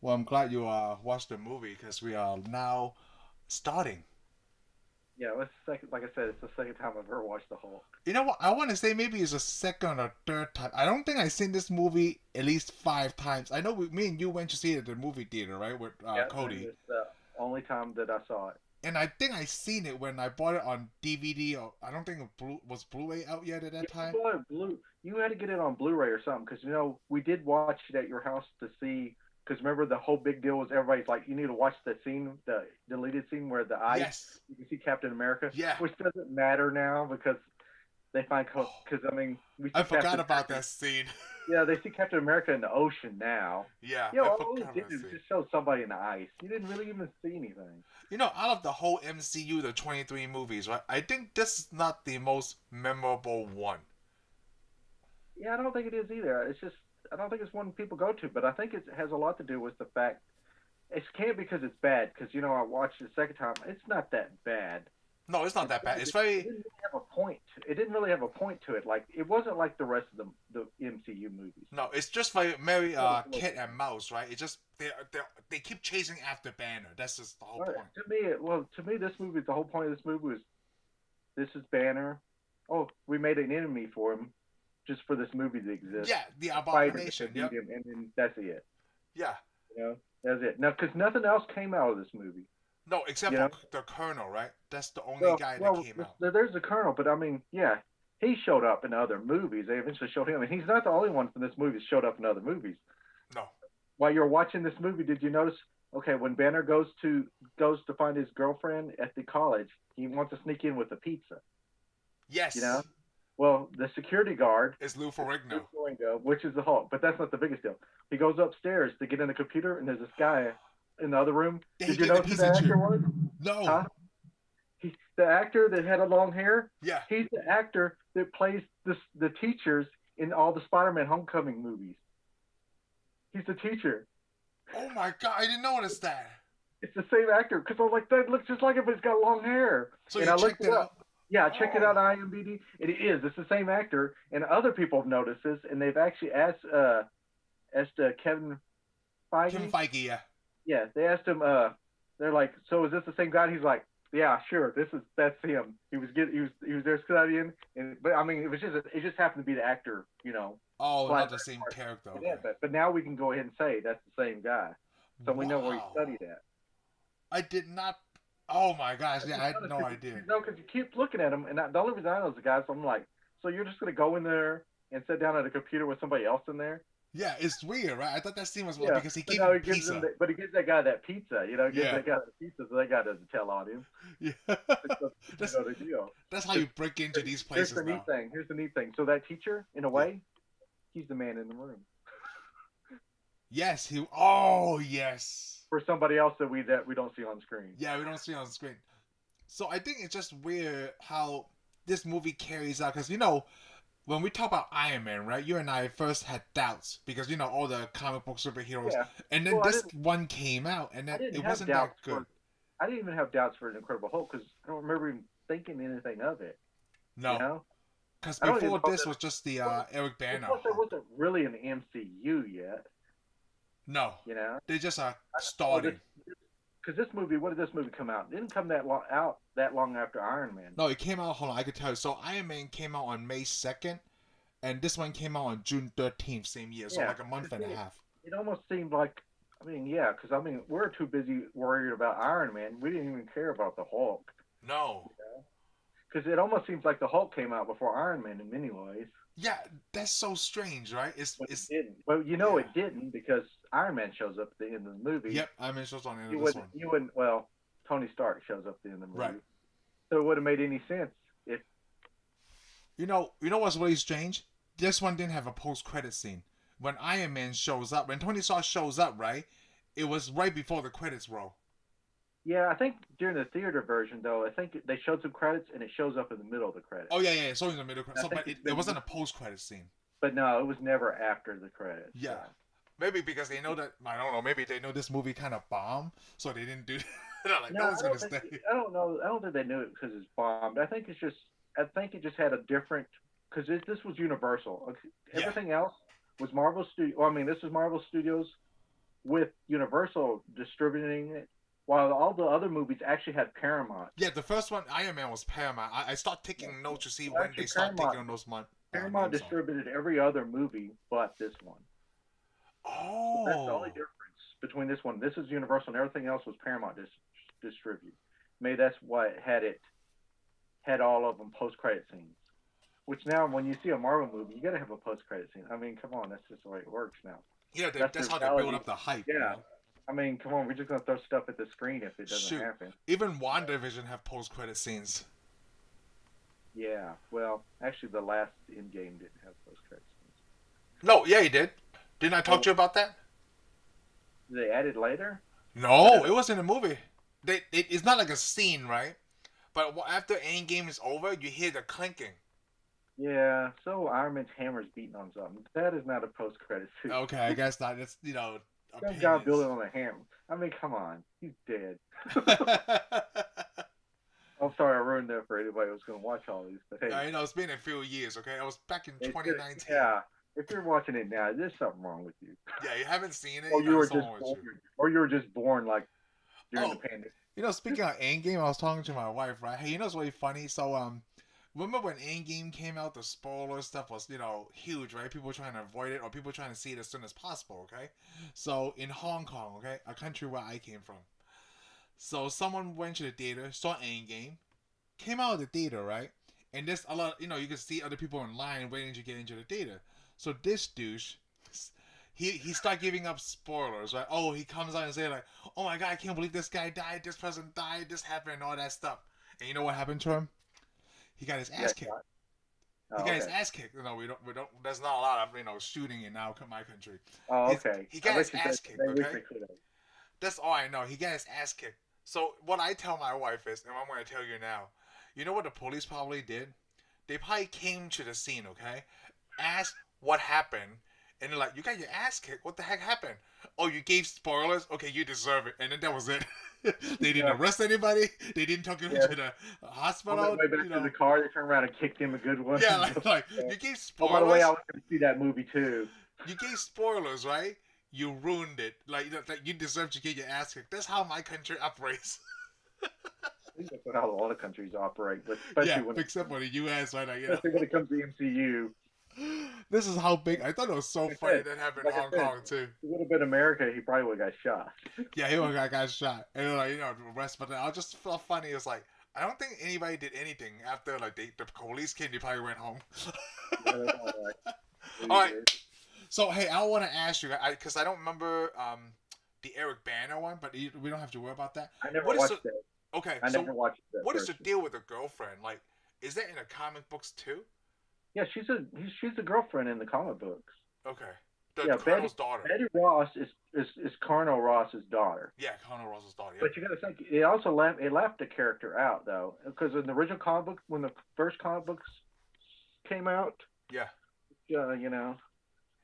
Well, I'm glad you watched the movie because we are now starting. Yeah, it's second. Like I said, it's the second time I've ever watched the Hulk. You know what? I want to say maybe it's the second or third time. I don't think I've seen this movie at least 5 times. I know me and you went to see it at the movie theater, right, with Yeah, and Cody. it's the only time that I saw it. And I think I seen it when I bought it on DVD. Or I don't think was Blu-ray out yet at that Yeah, you time. bought it blue. You had to get it on Blu-ray or something because we did watch it at your house to see. Because remember the whole big deal was everybody's like, you need to watch that scene, the deleted scene where the ice Yes. you can see Captain America, Yeah. which doesn't matter now because they find Oh, because I mean we I see forgot Captain about America. that scene. Yeah, they see Captain America in the ocean now. Yeah, Yeah, I all forgot it did about that is scene. just show somebody in the ice. You didn't really even see anything. Out of the whole MCU, the 23 movies, right? I think this is not the most memorable one. Yeah, I don't think it is either. It's just I don't think it's one people go to, but I think it has a lot to do with the fact it can't because it's bad. Because I watched it the second time. It's not that bad. No, it's not It's that bad. bad. It's It very didn't really have a point. It didn't really have a point to it. Like it wasn't like the rest of the MCU movies. no, it's just very It was cat and mouse, right? It just they keep chasing after Banner. That's just the whole point. to me, this movie, the whole point of this movie was this is Banner. Oh, we made an enemy for him just for this movie to exist. Yeah, the Fight him to abomination. beat Yep. him, and then that's it. Yeah. That's it. Now, because nothing else came out of this movie. No, except You for know, the Colonel, right? That's the only well, guy that well, came out. there's the Colonel, but I mean, yeah, he showed up in other movies. They eventually showed him, and he's not the only one from this movie that showed up in other movies. No. While you're watching this movie, did you notice? Okay, when Banner goes to find his girlfriend at the college, he wants to sneak in with a pizza. You know, Yes. well, the security guard, It's Lou Ferrigno. which is the Hulk, but that's not the biggest deal. He goes upstairs to get in the computer, and there's this guy in the other room. Yeah, he Did you gave the notice who pizza the actor too. was? No. Huh? The actor that had a long hair. Yeah. He's the actor that plays the teachers in all the Spider-Man Homecoming movies. He's the teacher. Oh my god, I didn't notice that. It's the same actor because I was like, that looks just like him, but he's got long hair. So And you I looked checked it it up. out? Yeah, I checked it Oh. out on IMDb. It is. It's the same actor, and other people have noticed this, and they've actually asked Kevin Kim Feige. Feige, yeah. Yeah, they asked him. They're like, so is this the same guy? And he's like, yeah, sure. That's him. He was there studying, and but I mean, it just happened to be the actor, Oh, Flat not the same Earth. character. Yeah, Okay. but now we can go ahead and say that's the same guy, so we know where he Wow. studied at. I did not. Oh my gosh, I yeah, just I had noticed no because idea. because you keep looking at him, and the only reason I know is the guy. So I'm like, so you're just gonna go in there and sit down at a computer with somebody else in there? Yeah, it's weird, right? I thought that scene was Yeah, because he but gave no, him he gives him, pizza. but he gives that guy that pizza. Gives Yeah, that guy the pizza, so that guy doesn't tell on him. yeah. Because that's the deal. that's how you break into these Here's the places neat now. thing. Here's the neat thing. So that teacher, in a Yeah. way, he's the man in the room Yes, he. Oh yes. for somebody else that we don't see on screen. Yeah, we don't see it on screen. So I think it's just weird how this movie carries out because when we talk about Iron Man, right? You and I first had doubts because all the comic book superheroes, Yeah. and then Well, this one came out, and I then didn't it have wasn't that doubts good. I didn't even have doubts for an Incredible Hulk because I don't remember even thinking anything of it. You No, know, because I don't even before know this that. was just the Well, Eric Banner plus, there Hulk. wasn't really an MCU yet. No, You know, they just are oh, this starting. because this movie. What did this movie come out? It didn't come that long after Iron Man. No, it came out. Hold on, I could tell you. So Iron Man came out on May 2nd, and this one came out on June 13th, same year. So Yeah, like a month and a half. it almost seemed like. I mean, yeah, because I mean, we're too busy worried about Iron Man. We didn't even care about the Hulk. No. Because it almost seems like the Hulk came out before Iron Man in many ways, Yeah, that's so strange, right? It's but it it's didn't. Well, yeah. it didn't because Iron Man shows up at the end of the movie. Yep, Iron Man shows on the end of this one. You wouldn't. Well, Tony Stark shows up at the end of the Right. movie, so it wouldn't have made any sense if. You know what's really strange? This one didn't have a post-credit scene. When Iron Man shows up, when Tony Stark shows up, right? It was right before the credits roll. Yeah, I think during the theater version though, I think they showed some credits and it shows up in the middle of the credits. Oh yeah, so in the middle. I So, think but it wasn't a post-credit scene. but no, it was never after the credits. Yeah, So. maybe because they know that I don't know. Maybe they know this movie kind of bombed, so they didn't do. They're like, No, no one's gonna stay. I don't know. I don't think they knew it because it's bombed. I think it just had a different because this was Universal. Yeah, Everything else was Marvel Studio. Well, I mean, this was Marvel Studios with Universal distributing it, while all the other movies actually had Paramount. Yeah, the first one, Iron Man, was Paramount. I start Yeah. taking notes to see Well, when actually, they start taking on those Paramount names off. distributed every other movie but this one. So that's the only Oh. difference between this one. This is Universal, and everything else was Paramount distribute. Maybe that's why it had all of them post credit scenes. Which now, when you see a Marvel movie, you gotta have a post credit scene. I mean, come on, that's just the way it works now. Yeah, That's that's the how they build reality. up the hype, you Yeah, know? I mean, come on, we're just gonna throw stuff at the screen if it doesn't Shoot. happen. Even WandaVision have post-credit scenes. Yeah, well, actually, the last in game didn't have post credit scenes. No, yeah, he did. Didn't I talk Oh, to you about that? they added later. I No, didn't it know. was in the movie. It's not like a scene, right? But after Endgame is over, you hear the clinking. Yeah, so Iron Man's hammer's beating on something. That is not a post credit scene. Okay, I guess not. It's, Some guy opinions. building on a hammer. I mean, come on, he's dead. I'm sorry I ruined that for anybody who's going to watch all these, but hey, It's been a few years, okay? I was back in it's just, 2019. yeah. If you're watching it now, there's something wrong with you, Yeah, you haven't seen it, or you were there's just something with born, you. or you were just born like during the Oh, pandemic. speaking of Endgame, I was talking to my wife, right? Hey, what's really funny? So, remember when Endgame came out, the spoiler stuff was, huge, right? People were trying to avoid it or people were trying to see it as soon as possible, okay? So, in Hong Kong, okay, a country where I came from, so someone went to the theater, saw Endgame, came out of the theater, right? And there's a lot, you can see other people in line waiting to get into the theater. So this douche, he start giving up spoilers, right? Oh, he comes out and say like, "Oh my god, I can't believe this guy died, this person died, this happened, and all that stuff." And you know what happened to him? He got his Yeah. ass kicked. He Oh, got his okay. ass kicked. We don't. There's not a lot of shooting in my country. Oh, okay. He I got his bet you ass kicked. they wish Okay, they could have. that's all I know. He got his ass kicked. So what I tell my wife is, and I'm going to tell you now, you know what the police probably did? They probably came to the scene, okay? Asked what happened, and they're like, "You got your ass kicked. What the heck happened? Oh, you gave spoilers. Okay, you deserve it." And then that was it. They didn't Yeah. arrest anybody. They didn't take him Yeah. to the On their hospital. way back to the car, they turned around and kicked him a good one. Yeah, like you gave Oh, by the way, I spoilers. was going to see that movie too. You gave spoilers, right? You ruined it. Like you deserve to get your ass kicked. That's how my country operates. I think that's how a lot of countries operate, but Yeah, except for the U.S. Right? especially when it comes to MCU. This is how big. I thought it was so Like I funny said, that happened in like I Hong said, Kong too. if it would have been America, he probably would have got shot. Yeah, he got shot, and the rest. But I was just felt funny. It's like I don't think anybody did anything after like the police came. They probably went home. Yeah, that's all right. All right. So hey, I want to ask you, because I don't remember the Eric Banner one, but we don't have to worry about that. I never What is watched that. okay? I So never watched that what is the version. deal with the girlfriend? Like, is that in the comic books too? Yeah, she's a girlfriend in the comic books. Okay, the Yeah, Colonel's daughter. Betty Ross is Colonel Ross's daughter. Yeah, Colonel Ross's daughter. Yep. But you got to think it left the character out though, because in the original comic book, when the first comic books came out, Yeah. you know,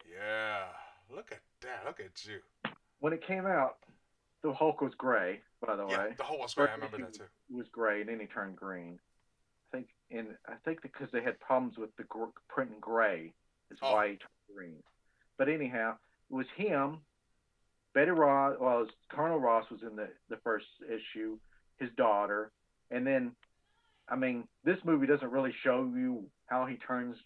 Yeah. Look at that. Look at you. when it came out, the Hulk was gray. By the Yeah, way, the whole was great. I first remember issue that too. was gray, and then he turned green. I think because they had problems with the printing gray, is Oh, why he turned green. But anyhow, it was him. Betty Ross, well, Colonel Ross was in the first issue, his daughter, and then, I mean, this movie doesn't really show you how he turns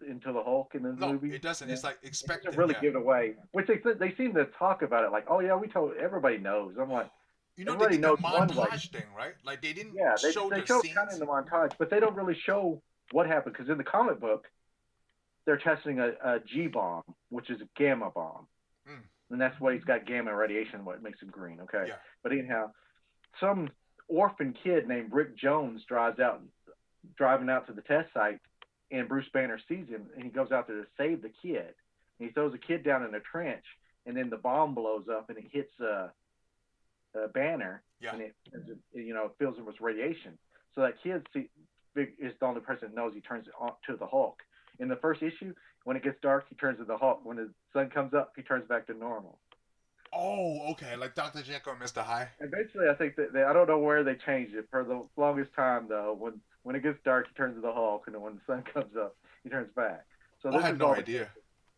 into the Hulk in the no, movie. it doesn't. It's like It doesn't expected. really Yeah. give it away, which they seem to talk about it like, oh yeah, we told everybody knows. I'm like, They everybody did the knows one way. montage thing, right? Like they didn't Yeah, show they the show kind of in scenes. the montage, but they don't really show what happened because in the comic book they're testing a G bomb, which is a gamma bomb, Mm, and that's why he's got gamma radiation, what makes him green. Okay, yeah. but anyhow, some orphan kid named Rick Jones driving out to the test site, and Bruce Banner sees him, and he goes out there to save the kid, and he throws the kid down in a trench, and then the bomb blows up and it hits Banner, Yeah. and it fills him with radiation. So that kid is the only person that knows he turns on to the Hulk. In the first issue, when it gets dark, he turns to the Hulk. When the sun comes up, he turns back to normal. Oh, okay. Like Dr. Jekyll and Mr. Hyde. Eventually, I think that I don't know where they changed it. For the longest time, though, when it gets dark, he turns to the Hulk, and then when the sun comes up, he turns back. So Oh, I this had is no all. idea.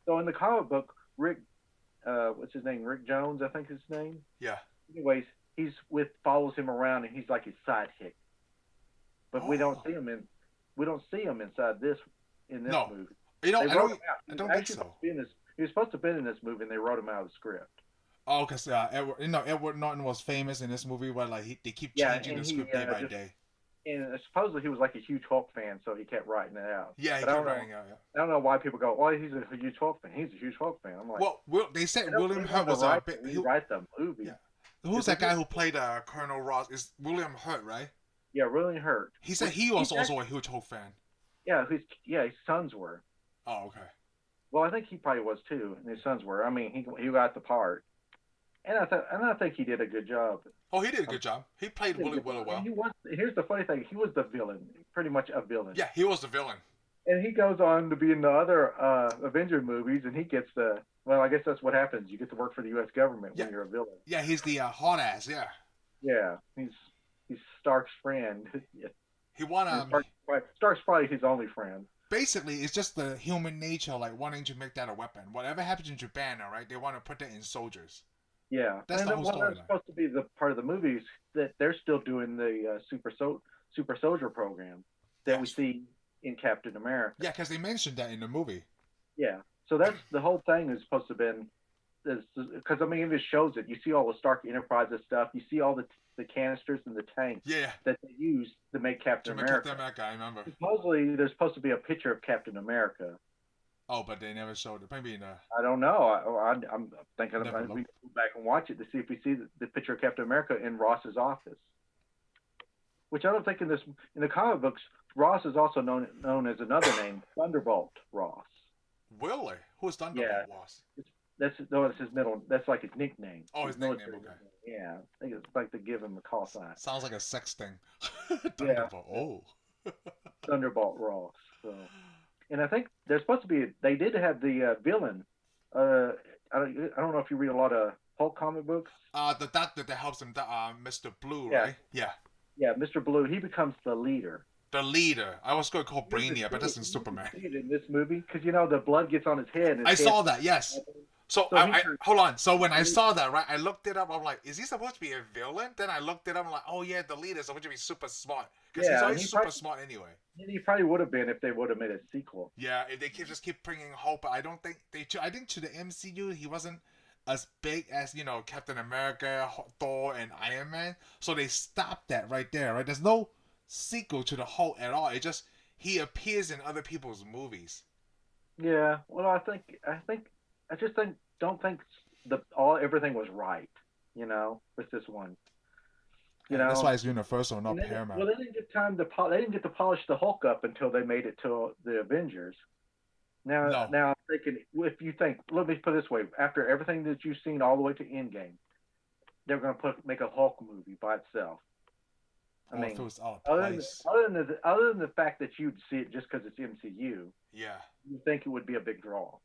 So in the comic book, Rick what's his name? Rick Jones, I think is his name. Yeah. Anyways, follows him around and he's like his sidekick. But Oh. we don't see him inside in this No. movie. You know, They wrote him out. I don't think so. He was supposed to have been in this movie, and they wrote him out of the script. Oh, because Edward Norton was famous in this movie, where like they keep Yeah, changing and the script day by just day. and supposedly he was like a huge Hulk fan, so he kept writing it out. Yeah, he But kept writing out. Yeah. I don't know why people go, "Oh, he's a huge Hulk fan." He's a huge Hulk fan. I'm like, Well, they said don't William bring Hurt him was to a bit. rewrite the movie. Yeah. Who's that guy who played Colonel Ross? Is William Hurt, right? Yeah, really hurt. He said he was also a huge Hulk fan. Yeah, his sons were. Oh, okay. Well, I think he probably was too, and his sons were. I mean, he got the part, and I think he did a good job. Oh, he did a good job. He played really well. Here's the funny thing: he was the villain, pretty much a villain. Yeah, he was the villain. And he goes on to be in the other Avenger movies, and he gets well, I guess that's what happens. You get to work for the U.S. government when you're a villain. Yeah, he's the hot ass. Yeah. Yeah, he's Stark's friend. He won. Stark's probably his only friend. Basically, it's just the human nature, like wanting to make that a weapon. Whatever happens in Japan, all right, they want to put that in soldiers. Yeah, that's the whole story. That's supposed to be the part of the movies that they're still doing the super soldier program that we see in Captain America. Yeah, because they mentioned that in the movie. Yeah, so that's the whole thing is supposed to have been, because I mean it just shows it. You see all the Stark Enterprises stuff. You see all the canisters and the tanks that they use to make Captain America. Captain America, I remember. Supposedly, there's supposed to be a picture of Captain America. Oh, but they never showed it. Maybe in a... I don't know. I'm thinking we can go back and watch it to see if we see the picture of Captain America in Ross's office. Which I don't think in the comic books, Ross is also known as another name, Thunderbolt Ross. Really? Who's Thunderbolt Ross? That's his middle. That's like his nickname. Oh, his nickname. Okay. Yeah, I think it's like to give him a call sign. Sounds like a sex thing. Thunderbolt. Yeah. Oh. Thunderbolt Ross. So, and I think there's supposed to be. They did have the villain. I don't know if you read a lot of Hulk comic books. The doctor that helps him, Mr. Blue, right? Yeah. Yeah, Mr. Blue. He becomes the leader. The leader. I was going to call Brainiac, but that's in Superman. You see it in this movie because the blood gets on his head. I saw that. Yes. So I hold on. So when I saw that, right, I looked it up. I'm like, is he supposed to be a villain? Then I looked it up. I'm like, oh yeah, the leader is supposed to be super smart because he's always super smart anyway. And he probably would have been if they would have made a sequel. Yeah, if they just keep bringing hope, but I don't think I think to the MCU he wasn't as big as Captain America, Thor, and Iron Man. So they stopped that right there. Right, there's no sequel to the Hulk at all. It just he appears in other people's movies. Yeah. Well, I just don't think everything was right, with this one. That's why it's Universal, not Paramount. Well, they didn't get to polish the Hulk up until they made it to the Avengers. Now I'm thinking, let me put it this way: after everything that you've seen all the way to Endgame, they're going to make a Hulk movie by itself. I mean, other than the fact that you'd see it just because it's MCU, you think it would be a big draw.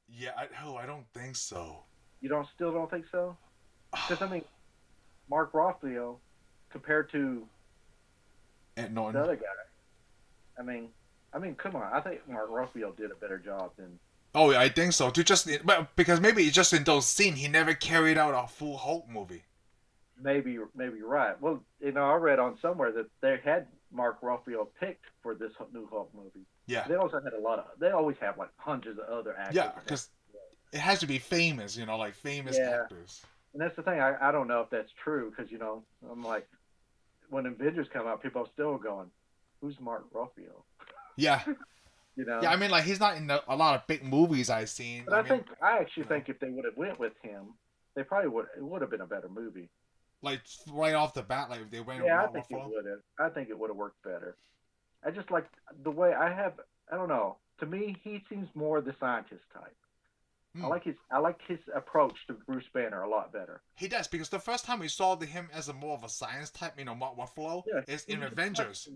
Yeah, I don't think so. You still don't think so? Because I mean, Mark Ruffalo compared to Ed Norton, the other guy. I mean, come on. I think Mark Ruffalo did a better job than. Oh, yeah, I think so. Because maybe just in those scenes, he never carried out a full Hulk movie. Maybe you're right. Well, I read on somewhere that they had Mark Ruffalo picked for this new Hulk movie. Yeah. They also had they always have like hundreds of other actors. Yeah, because it has to be famous, like famous actors. And that's the thing. I don't know if that's true because I'm like, when Avengers come out, people are still going, "Who's Mark Ruffalo?" Yeah. Yeah, I mean, like he's not in a lot of big movies I've seen. But I actually think if they would have went with him, they probably it would have been a better movie. Like right off the bat, like if they went. Yeah, I think it would have. I think it would have worked better. I just like the way I don't know. To me, he seems more the scientist type. I like his approach to Bruce Banner a lot better. He does, because the first time we saw him as more of a science type, Mark Ruffalo, is in Avengers.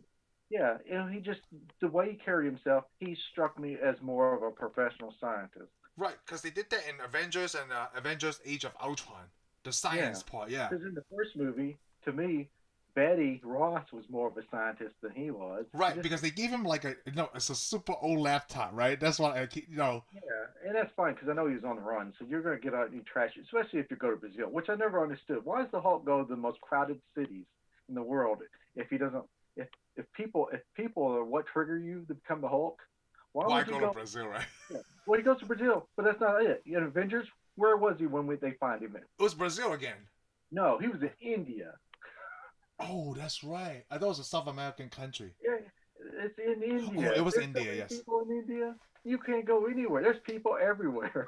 Yeah, he just the way he carried himself, he struck me as more of a professional scientist. Right, because they did that in Avengers and Avengers: Age of Ultron, the science part. Yeah. Because in the first movie, to me, Betty Roth was more of a scientist than he was. He Right, just because they gave him like it's a super old laptop, right? That's why I keep, Yeah, and that's fine because I know he was on the run. So you're going to get out and you trash it, especially if you go to Brazil, which I never understood. Why does the Hulk go to the most crowded cities in the world if he doesn't? If if people are what trigger you to become the Hulk, why why would he go to go? Brazil, right? Yeah. Well, he goes to Brazil, but that's not it. In Avengers, where was he when they find him? It was Brazil again. No, he was in India. Oh, that's right. I thought it was a South American country. Yeah, it's in Oh, it India. was There's so India, many yes. people in India. You can't go anywhere. There's people everywhere.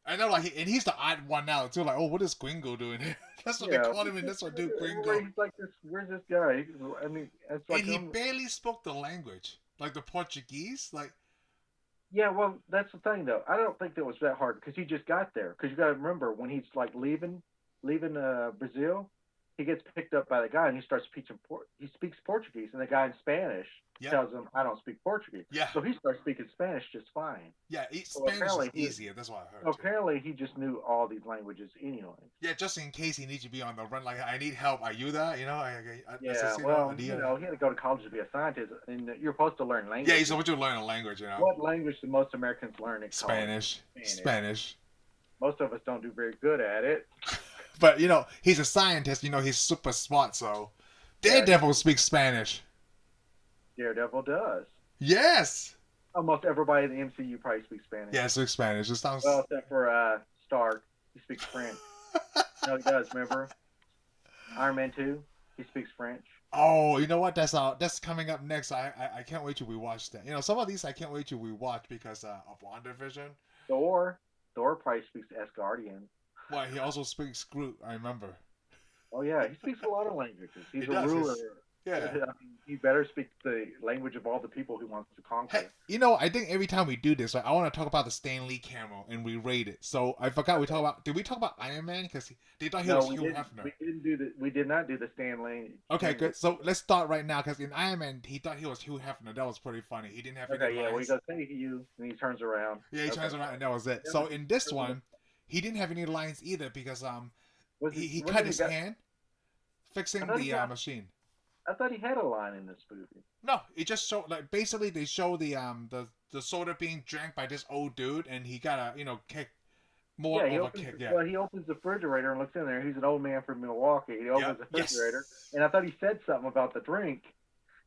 I know, like, and he's the odd one out too. Like, oh, what is Gringo doing here? That's what they Yeah, call him in this one, dude, where Gringo. he's like this. Where's this guy? I mean, it's And like he barely spoke the language, like the Portuguese. Like, yeah. Well, that's the thing though. I don't think that was that hard because he just got there. Because you got to remember when he's like leaving Brazil, he gets picked up by the guy and he starts speaking. He speaks Portuguese, and the guy in Spanish yeah, tells him, "I don't speak Portuguese." yeah, So he starts speaking Spanish just fine. yeah. So Spanish is easier. That's what I heard too. apparently he just knew all these languages anyway. Yeah, just in case he needs to be on the run. Like, I need help. Ayuda, Yeah, well, he had to go to college to be a scientist, and you're supposed to learn Yeah, language. he's supposed to learn a language, What language do most Americans learn in college? Spanish. Spanish. Most of us don't do very good at it. But he's a scientist. He's super smart. So Yeah, Daredevil speaks Spanish. Daredevil does. Yes. Almost everybody in the MCU probably speaks Spanish. Yeah, speaks Spanish. It sounds. Well, except for Stark, he speaks French. No, he does. Remember, Iron Man 2, he speaks French. Oh, you know what? That's coming up next. I can't wait till we watch that. Some of these I can't wait till we watch because of WandaVision. Thor probably speaks Asgardian. Well, he also speaks Groot. I remember. Oh yeah, he speaks a lot of languages. He's He a does. ruler. Yeah. I mean, he better speak the language of all the people he wants to conquer. Hey, I think every time we do this, right, I want to talk about the Stan Lee cameo and we rate it. So I forgot did we talk about Iron Man? Because they thought he was Hugh Hefner. We did not do the Stan Lee. Okay, good. So let's start right now because in Iron Man, he thought he was Hugh Hefner. That was pretty funny. He didn't have any lines. Yeah, well, he goes, "Hey, you," and he turns around. Yeah, he turns around and that was it. So in this one, he didn't have any lines either because he cut his hand fixing the machine. I thought he had a line in this movie. No, it just showed basically they show the soda being drank by this old dude and he got a kick more of a kick. Yeah. Well, he opens the refrigerator and looks in there. He's an old man from Milwaukee. He opens the refrigerator and I thought he said something about the drink,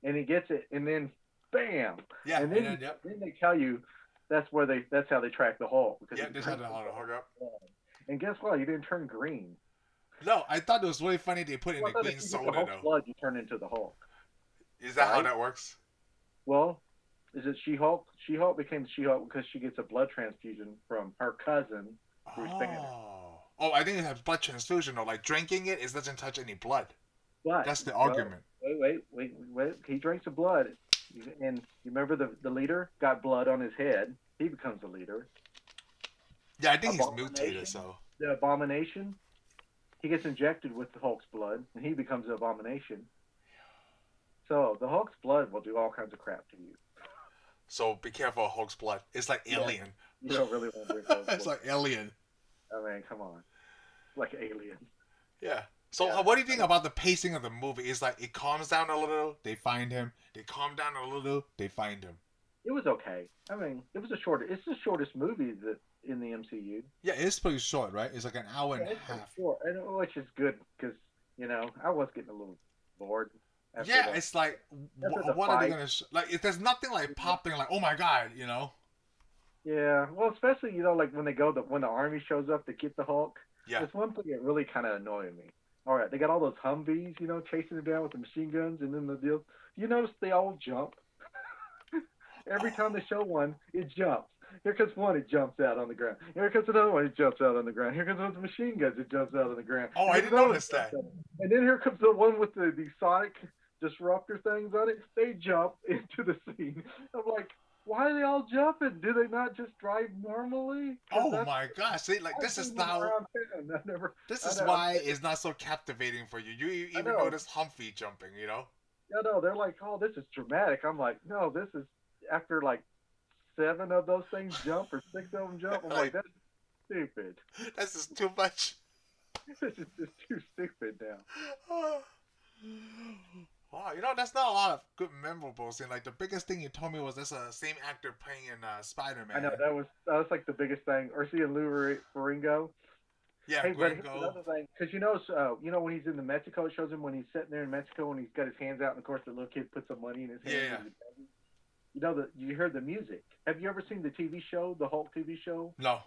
and he gets it, and then bam. Yeah. And then they tell you that's how they track the Hulk. Yeah, that's how the Hulk up. And guess what? He didn't turn green. No, I thought it was really funny they put in the green soda, though. Blood, you turn into the Hulk. Is that how that works? Well, is it She-Hulk? She-Hulk became She-Hulk because she gets a blood transfusion from her cousin, Bruce Banner. Oh, I think it has blood transfusion, though. Like, drinking it doesn't touch any blood. But, that's the argument. Wait. He drinks the blood, and you remember the leader got blood on his head. He becomes the leader. Yeah, I think he's mutated, so. The Abomination, he gets injected with the Hulk's blood, and he becomes the Abomination. So the Hulk's blood will do all kinds of crap to you. So be careful of Hulk's blood. It's like Alien. You don't really want to drink Hulk's blood. It's like Alien. I mean, come on. Like Alien. Yeah. So what do you think about the pacing of the movie? It's like it calms down a little, they find him. They calm down a little, they find him. It was okay. I mean, it's the shortest movie in the MCU. Yeah, it's pretty short, right? It's like an hour and a half. Short, which is good because, I was getting a little bored. Yeah, it's like, what are they going to like, if there's nothing like popping, like, oh my God, Yeah, well, especially, like when when the army shows up to get the Hulk. Yeah. There's one thing that really kind of annoyed me. All right, they got all those Humvees, chasing him down with the machine guns, and then the deal. You notice they all jump? Every time they show one, it jumps. Here comes one, it jumps out on the ground. Here comes another one, it jumps out on the ground. Here comes one with the machine guns, it jumps out on the ground. Oh, I didn't notice that. And then here comes the one with the sonic disruptor things on it. They jump into the scene. I'm like, why are they all jumping? Do they not just drive normally? Oh my gosh! See, like this is now. This is why it's not so captivating for you. You even notice Humphrey jumping, Yeah, no, they're like, oh, this is dramatic. I'm like, no, this is after like 7 of those things jump or 6 of them jump. I'm like, that's stupid. This is too much. This is just too stupid now. Wow, that's not a lot of good memorable scenes. Like the biggest thing you told me was that's the same actor playing in Spider I know Man. that was like the biggest thing. Or seeing Lou Ferrigno. Yeah, Hey, but here's Gringo. another thing, because when he's in the Mexico, it shows him when he's sitting there in Mexico and he's got his hands out, and of course the little kid puts some money in his Yeah, hands. yeah. And you heard the music. Have you ever seen the TV show, the Hulk TV show? No.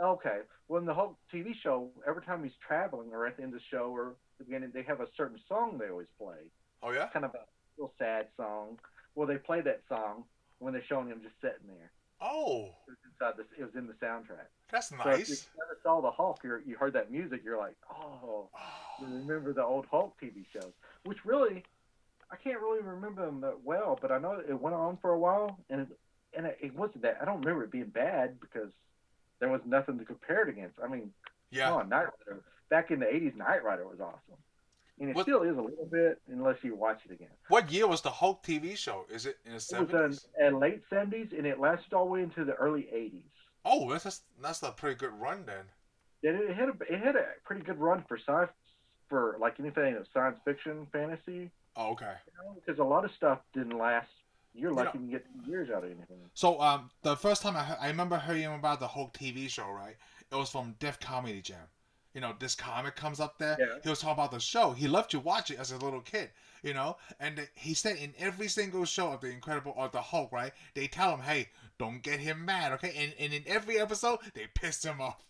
Okay, well, in the Hulk TV show, every time he's traveling or at the end of the show or the beginning, they have a certain song they always play. Oh yeah. Kind of a real sad song. Well, they play that song when they're showing him just sitting there. Oh, It was in the soundtrack. that's So if you nice. never saw the Hulk, you heard that music, you're like, oh, you remember the old Hulk TV shows, which really I can't really remember them that well, but I know it went on for a while, and it wasn't that I don't remember it being bad because there was nothing to compare it against. I mean, come Yeah. on, Knight Rider back in the '80s, Knight Rider was awesome, and it What still is a little bit unless you watch it again. what year was the Hulk TV show? Is it in the It was in 70s? late '70s, and it lasted all the way into the early '80s. Oh, that's a pretty good run then. It had a pretty good run for like anything of science fiction, fantasy, Oh, okay. because a lot of stuff didn't last. You're You lucky know, you can get 2 years out of anything. so the first time I remember hearing about the Hulk TV show, right? It was from Def Comedy Jam. This comic comes up there. Yeah. He was talking about the show. He loved to watch it as a little kid, And he said in every single show of the Incredible or the Hulk, right? They tell him, "Hey, don't get him mad, okay?" And in every episode, they pissed him off.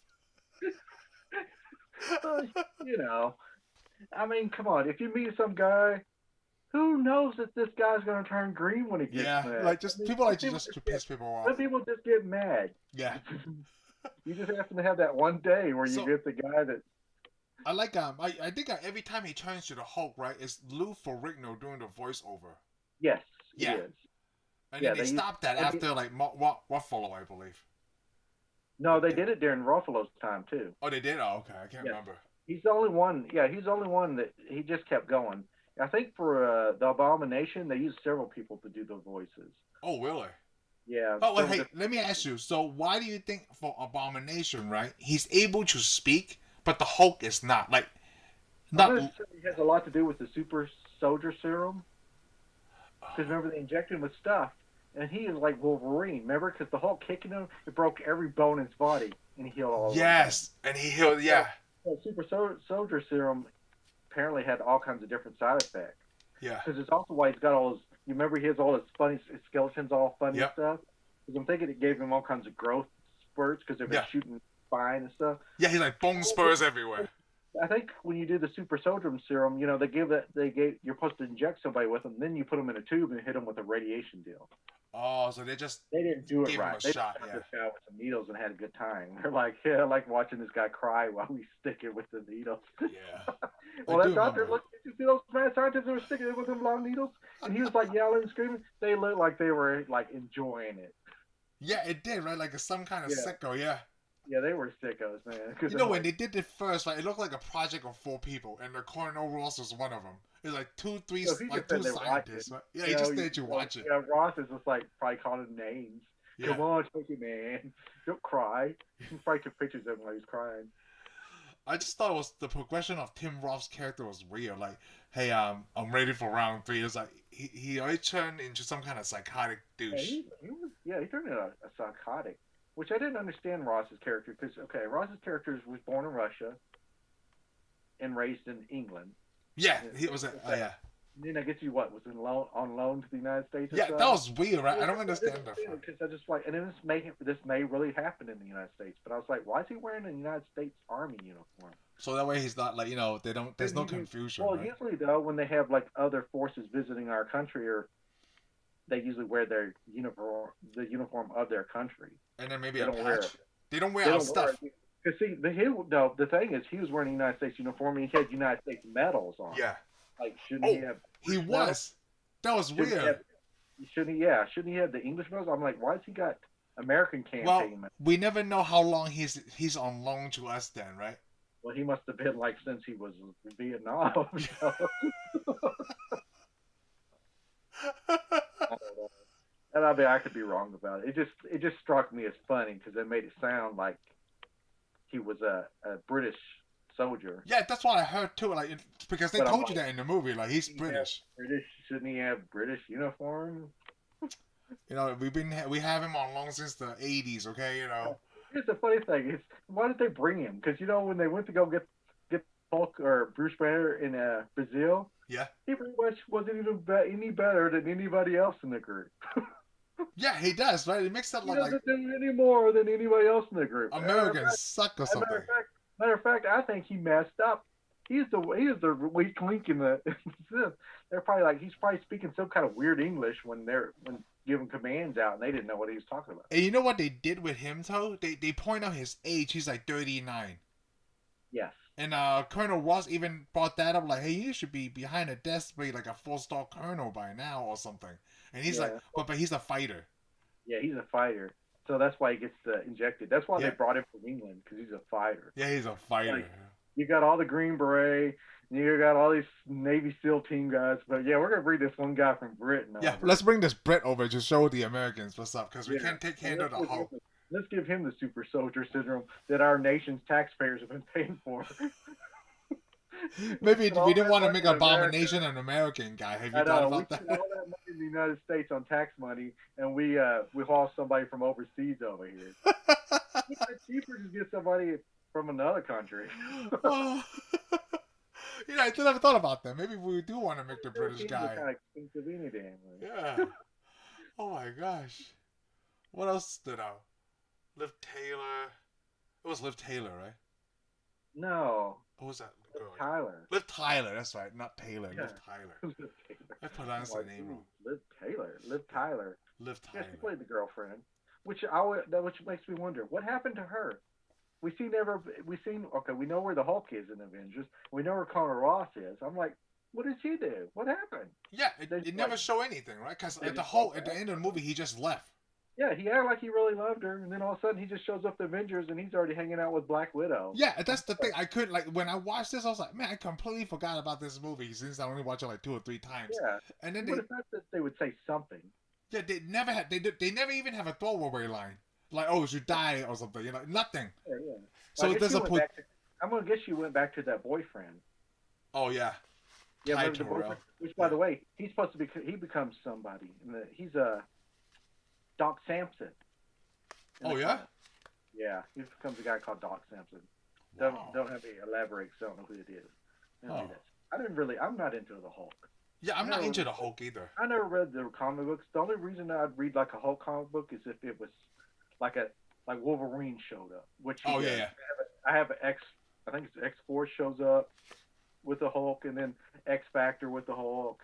Uh, you know, I mean, come on. If you meet some guy, who knows that this guy's going to turn green when he gets Yeah, mad? like I just mean, people like some just to piss people off. some people just get mad. Yeah. You just happen to have that one day where you So get the guy that. I like I think every time he turns to the Hulk, right, it's Lou Ferrigno doing the voiceover. Yes, it Yeah, is. and Yeah, then they stopped that after like what follow, I believe. no, they did it during Ruffalo's time too. Oh, they did. Oh, okay, I can't Yes. remember. He's the only one. Yeah, he's the only one that he just kept going. I think for the Abomination, they used several people to do the voices. Oh, really? Yeah. Oh, well, hey, let me ask you. So, why do you think for Abomination, right, he's able to speak, but the Hulk is not? Like, I'm not. going to say it has a lot to do with the super soldier serum. Because remember, they injected him with stuff, and he is like Wolverine. Remember, because the Hulk kicking him, it broke every bone in his body, and he healed all of them. Yes, and he healed. Yeah, So super soldier serum apparently had all kinds of different side effects. yeah, Because it's also why he's got all his. You remember he has all his funny his skeletons, all funny Yep. stuff. Because I'm thinking it gave him all kinds of growth spurts because they've been Yeah. shooting spine and stuff. yeah. He's like bone spurs everywhere. I think when you do the super soldier serum, you're supposed to inject somebody with them, then you put them in a tube and hit them with a radiation deal. Oh, so they just They didn't do it gave him right. a They shot. shot Yeah. this guy with some needles and had a good time. They're like, yeah, I like watching this guy cry while we stick it with the needles. Yeah. Well, I that do doctor remember. looked. Did you see those mad scientists that were sticking it with them long needles? And he was like yelling and screaming. They looked like they were like enjoying it. Yeah, it did, right? Like some kind of Yeah. sicko, yeah. Yeah, they were sickos, man. When they did it first, like it looked like a project of 4 people, and the Colonel Ross was one of them. It was like two, three, So he like just said 2 they watched scientists. it. Right? Yeah, he just said you watch it. Yeah, Roth is just like probably calling names. Yeah. Come on, take it, man. Don't cry. He probably took pictures of him while he was crying. I just thought it was the progression of Tim Roth's character was weird. Like, hey, I'm ready for round 3. It's like he always turned into some kind of psychotic Yeah, douche. he turned into a psychotic, which I didn't understand Ross's character because Ross's character was born in Russia and raised in England. Yeah, he was. Yeah. And then I guess he was on loan to the United States. Or Yeah, something? that was weird, right? I don't understand that. Because I just like, and then this may really happen in the United States, but I was like, why is he wearing a United States Army uniform? So that way he's not like they don't. There's no confusion. Well, right? usually though, when they have like other forces visiting our country, or they usually wear their uniform, the uniform of their country. And then maybe They a don't wear patch. it. They don't wear They our don't stuff. Because see, the thing is, he was wearing a United States uniform and he had United States medals on. Yeah. Like, shouldn't he have? He was. That was weird. Shouldn't he have the English medals? I'm like, why has he got American campaign medals? We never know how long he's on loan to us then, right? Well, he must have been like since he was in Vietnam. So. I don't know. And I mean, I could be wrong about it. It just struck me as funny because it made it sound like he was a British soldier. Yeah, that's what I heard too. Like, because they But I'm told you like, that in the movie. Like, he's he have British. British? Shouldn't he have British uniform? You know, we have him on long since the '80s. Okay, you know. Here's the funny thing: is why did they bring him? Because when they went to go get Hulk or Bruce Banner in Brazil, Yeah. he pretty much wasn't even any better than anybody else in the group. Yeah, he does. Right. It makes that He look like doesn't do any more than anybody else in the group. Americans suck or As a something. matter of fact, I think he messed up. He is the weak link in the. They're probably like he's probably speaking some kind of weird English when giving commands out, and they didn't know what he was talking about. And you know what they did with him, though? They point out his age. He's like 39. Yes. And Colonel Ross even brought that up, like, hey, you should be behind a desk, be like a 4-star colonel by now or something. And he's like, but he's a fighter. Yeah, he's a fighter, so that's why he gets injected. That's why Yeah. they brought him from England because he's a fighter. Yeah, he's a fighter. Like, you got all the Green Beret, and you got all these Navy SEAL team guys. But yeah, we're gonna bring this one guy from Britain. Yeah, let's bring this Brit over to show the Americans what's up, because we can't take hand of the Hulk. Let's give him the super soldier syndrome that our nation's taxpayers have been paying for. Maybe we didn't want to make Abomination an American guy. Have you thought about that? We spend all that money in the United States on tax money, and we haul somebody from overseas over here. It's cheaper to get somebody from another country. Oh. You know, I never thought about that. Maybe we do want to make the British guy. Kind of expensive any damn way. Yeah. Oh my gosh. What else stood out? Liv Taylor. It was Liv Taylor, right? No. What was that girl? Tyler. Liv Tyler, that's right. Not Taylor. Yeah. Liv Tyler. Liv Taylor. I pronounced the name wrong. Liv Taylor. Liv Tyler. Liv Yeah, Tyler. she played the girlfriend. Which makes me wonder, what happened to her? We know where the Hulk is in Avengers. We know where Connor Ross is. I'm like, what did she do? What happened? Yeah, it never show anything, right? Because at the end of the movie, he just left. Yeah, he acted like he really loved her, and then all of a sudden he just shows up to Avengers, and he's already hanging out with Black Widow. Yeah, that's the thing. I couldn't, like, when I watched this, I was like, man, I completely forgot about this movie since I only watched it like 2 or 3 times. Yeah, and then you would have thought that they would say something. Yeah, they never even have a throwaway line. Like, oh, you die or something, you know, nothing. Yeah. So there's I'm gonna guess you went back to that boyfriend. Oh yeah. Yeah, the boyfriend, which by the way, he's supposed to he becomes somebody. He's a Doc Samson. Oh yeah. Yeah, he becomes a guy called Doc Samson. Wow. Don't have me elaborate, so I don't know who it is. I'm not into the Hulk. Yeah, I'm not into the Hulk either. I never read the comic books. The only reason I'd read like a Hulk comic book is if it was like Wolverine showed up, which I have I think it's X-Force shows up with the Hulk, and then X Factor with the Hulk.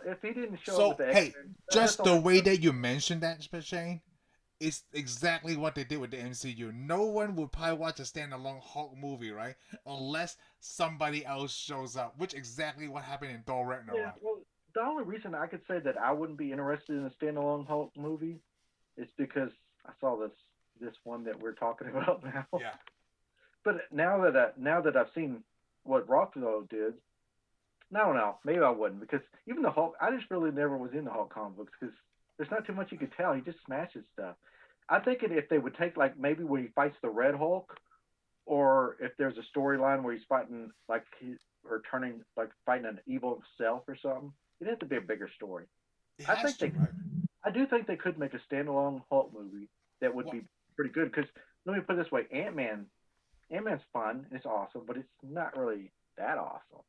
If he didn't show up with the X-Men, just the way that you mentioned that, Shane, it's exactly what they did with the MCU. No one would probably watch a standalone Hulk movie, right? Unless somebody else shows up, which exactly what happened in Thor Ragnarok. Yeah, well, the only reason I could say that I wouldn't be interested in a standalone Hulk movie is because I saw this one that we're talking about now. Yeah. But now that I've seen what Roth did, no, maybe I wouldn't, because even the Hulk, I just really never was into Hulk comic books because there's not too much you could tell. He just smashes stuff. I think if they would take like maybe when he fights the Red Hulk, or if there's a storyline where he's fighting fighting an evil self or something, it'd have to be a bigger story. I do think they could make a standalone Hulk movie that would be pretty good. Because let me put it this way: Ant-Man's fun, it's awesome, but it's not really that awesome.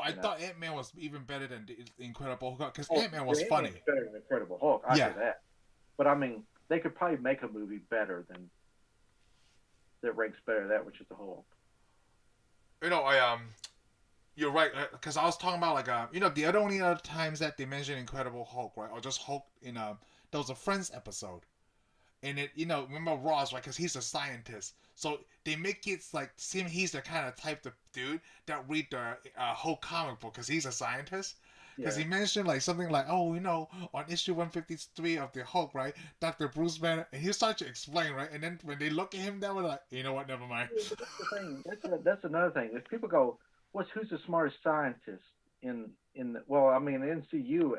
I thought Ant-Man was even better than the Incredible Hulk, because Ant-Man was funny. Better than Incredible Hulk, I hear that. But I mean, they could probably make a movie better than that ranks better than that, which is the Hulk. You're right, because I was talking about the only other times that they mentioned Incredible Hulk, right, or just Hulk in there was a Friends episode, and it remember Ross, right, because he's a scientist, so they make it like seem he's the kind of type of dude that read the Hulk comic book because he's a scientist. Because he mentioned something like, on issue 153 of the Hulk, right, Dr. Bruce Banner, and he starts to explain, right, and then when they look at him, they were like, you know what, never mind. That's the thing. That's another thing. If people go, who's the smartest scientist in the MCU,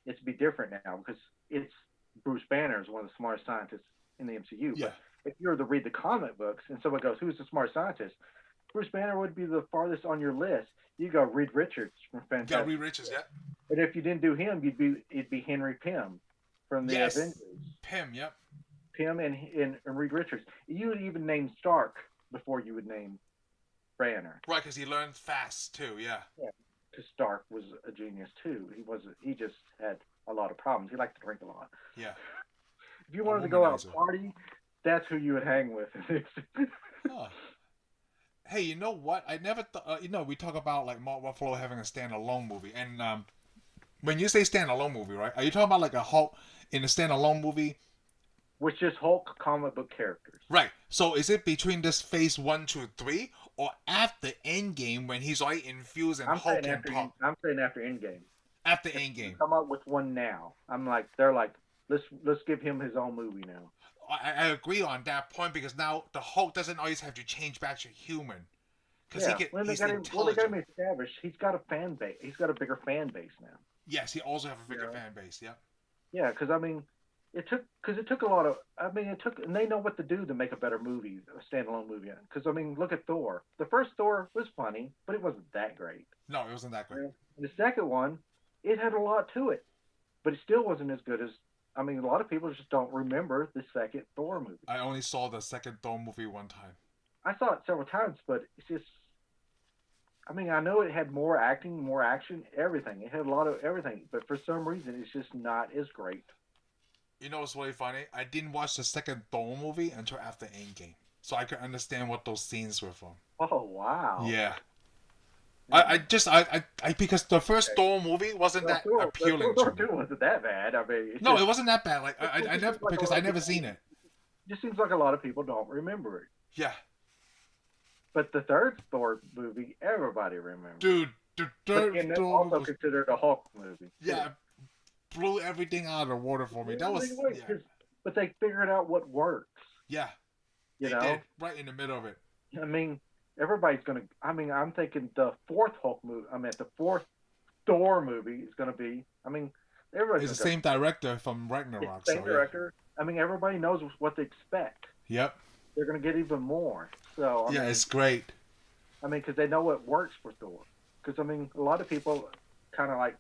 it's be different now because it's Bruce Banner is one of the smartest scientists in the MCU. Yeah. But if you were to read the comic books and someone goes, who's the smartest scientist? Bruce Banner would be the farthest on your list. You go Reed Richards from Yeah, Fantastic Reed Richards. Four. Yeah. And if you didn't do him, it'd be Henry Pym from the Yes. Avengers. Pym. Yep. Pym and Reed Richards. You would even name Stark before you would name Banner. Right, because he learned fast too. Yeah. Yeah, because Stark was a genius too. He was He just had a lot of problems. He liked to drink a lot. Yeah. If you A wanted to go out womanizer. party, that's who you would hang with. Huh. Hey, you know what? I never thought. We talk about like Mark Ruffalo having a standalone movie, and when you say standalone movie, right? Are you talking about like a Hulk in a standalone movie? Which is Hulk comic book characters. Right. So is it between this phase 1, 2, 3, or after Endgame when he's already infused and Hulk can pop? I'm saying after Endgame. After If you Endgame, come up with one now, they're like, let's give him his own movie now. I agree on that point because now the Hulk doesn't always have to change back to human because Yeah, he's they got intelligent. him established, he's got a fan base. He's got a bigger fan base now. Yes, he also have a bigger Yeah, fan base. Yeah. yeah, because I mean, it took a lot of. I mean, it took, and they know what to do to make a better movie, a standalone movie. Because I mean, look at Thor. The first Thor was funny, but it wasn't that great. No, it wasn't that great. Yeah. And the second one, it had a lot to it, but it still wasn't as good as. I mean, a lot of people just don't remember the second Thor movie. I only saw the second Thor movie one time. I saw it several times, but it's just. I mean, I know it had more acting, more action, everything. It had a lot of everything, but for some reason, it's just not as great. You know what's really funny? I didn't watch the second Thor movie until after Endgame, so I could understand what those scenes were from. Oh wow! Yeah. Yeah. I because the first Okay. Thor movie wasn't Well, that appealing to Thor me. 2 wasn't that bad. I mean, No, it wasn't that bad. Like it I just never seems like a because lot I of never people. seen it. It just seems like a lot of people don't remember it. Yeah, But the third Thor movie, everybody remembers. dude, the But third and that's Thor movie also was considered a Hulk movie too. yeah blew everything out of the water for me. That was yeah But they figured out what works. yeah You they did know, right in the middle of it. I mean, everybody's gonna. I mean, I'm thinking the fourth Hulk movie. I mean, the fourth Thor movie is gonna be. I mean, everybody's It's the gonna same director from go. Ragnarok, Same so yeah. director. I mean, everybody knows what to expect. Yep. They're gonna get even more. So Yeah, it's great. I mean, because they know what works for Thor. Because I mean, a lot of people kind of like,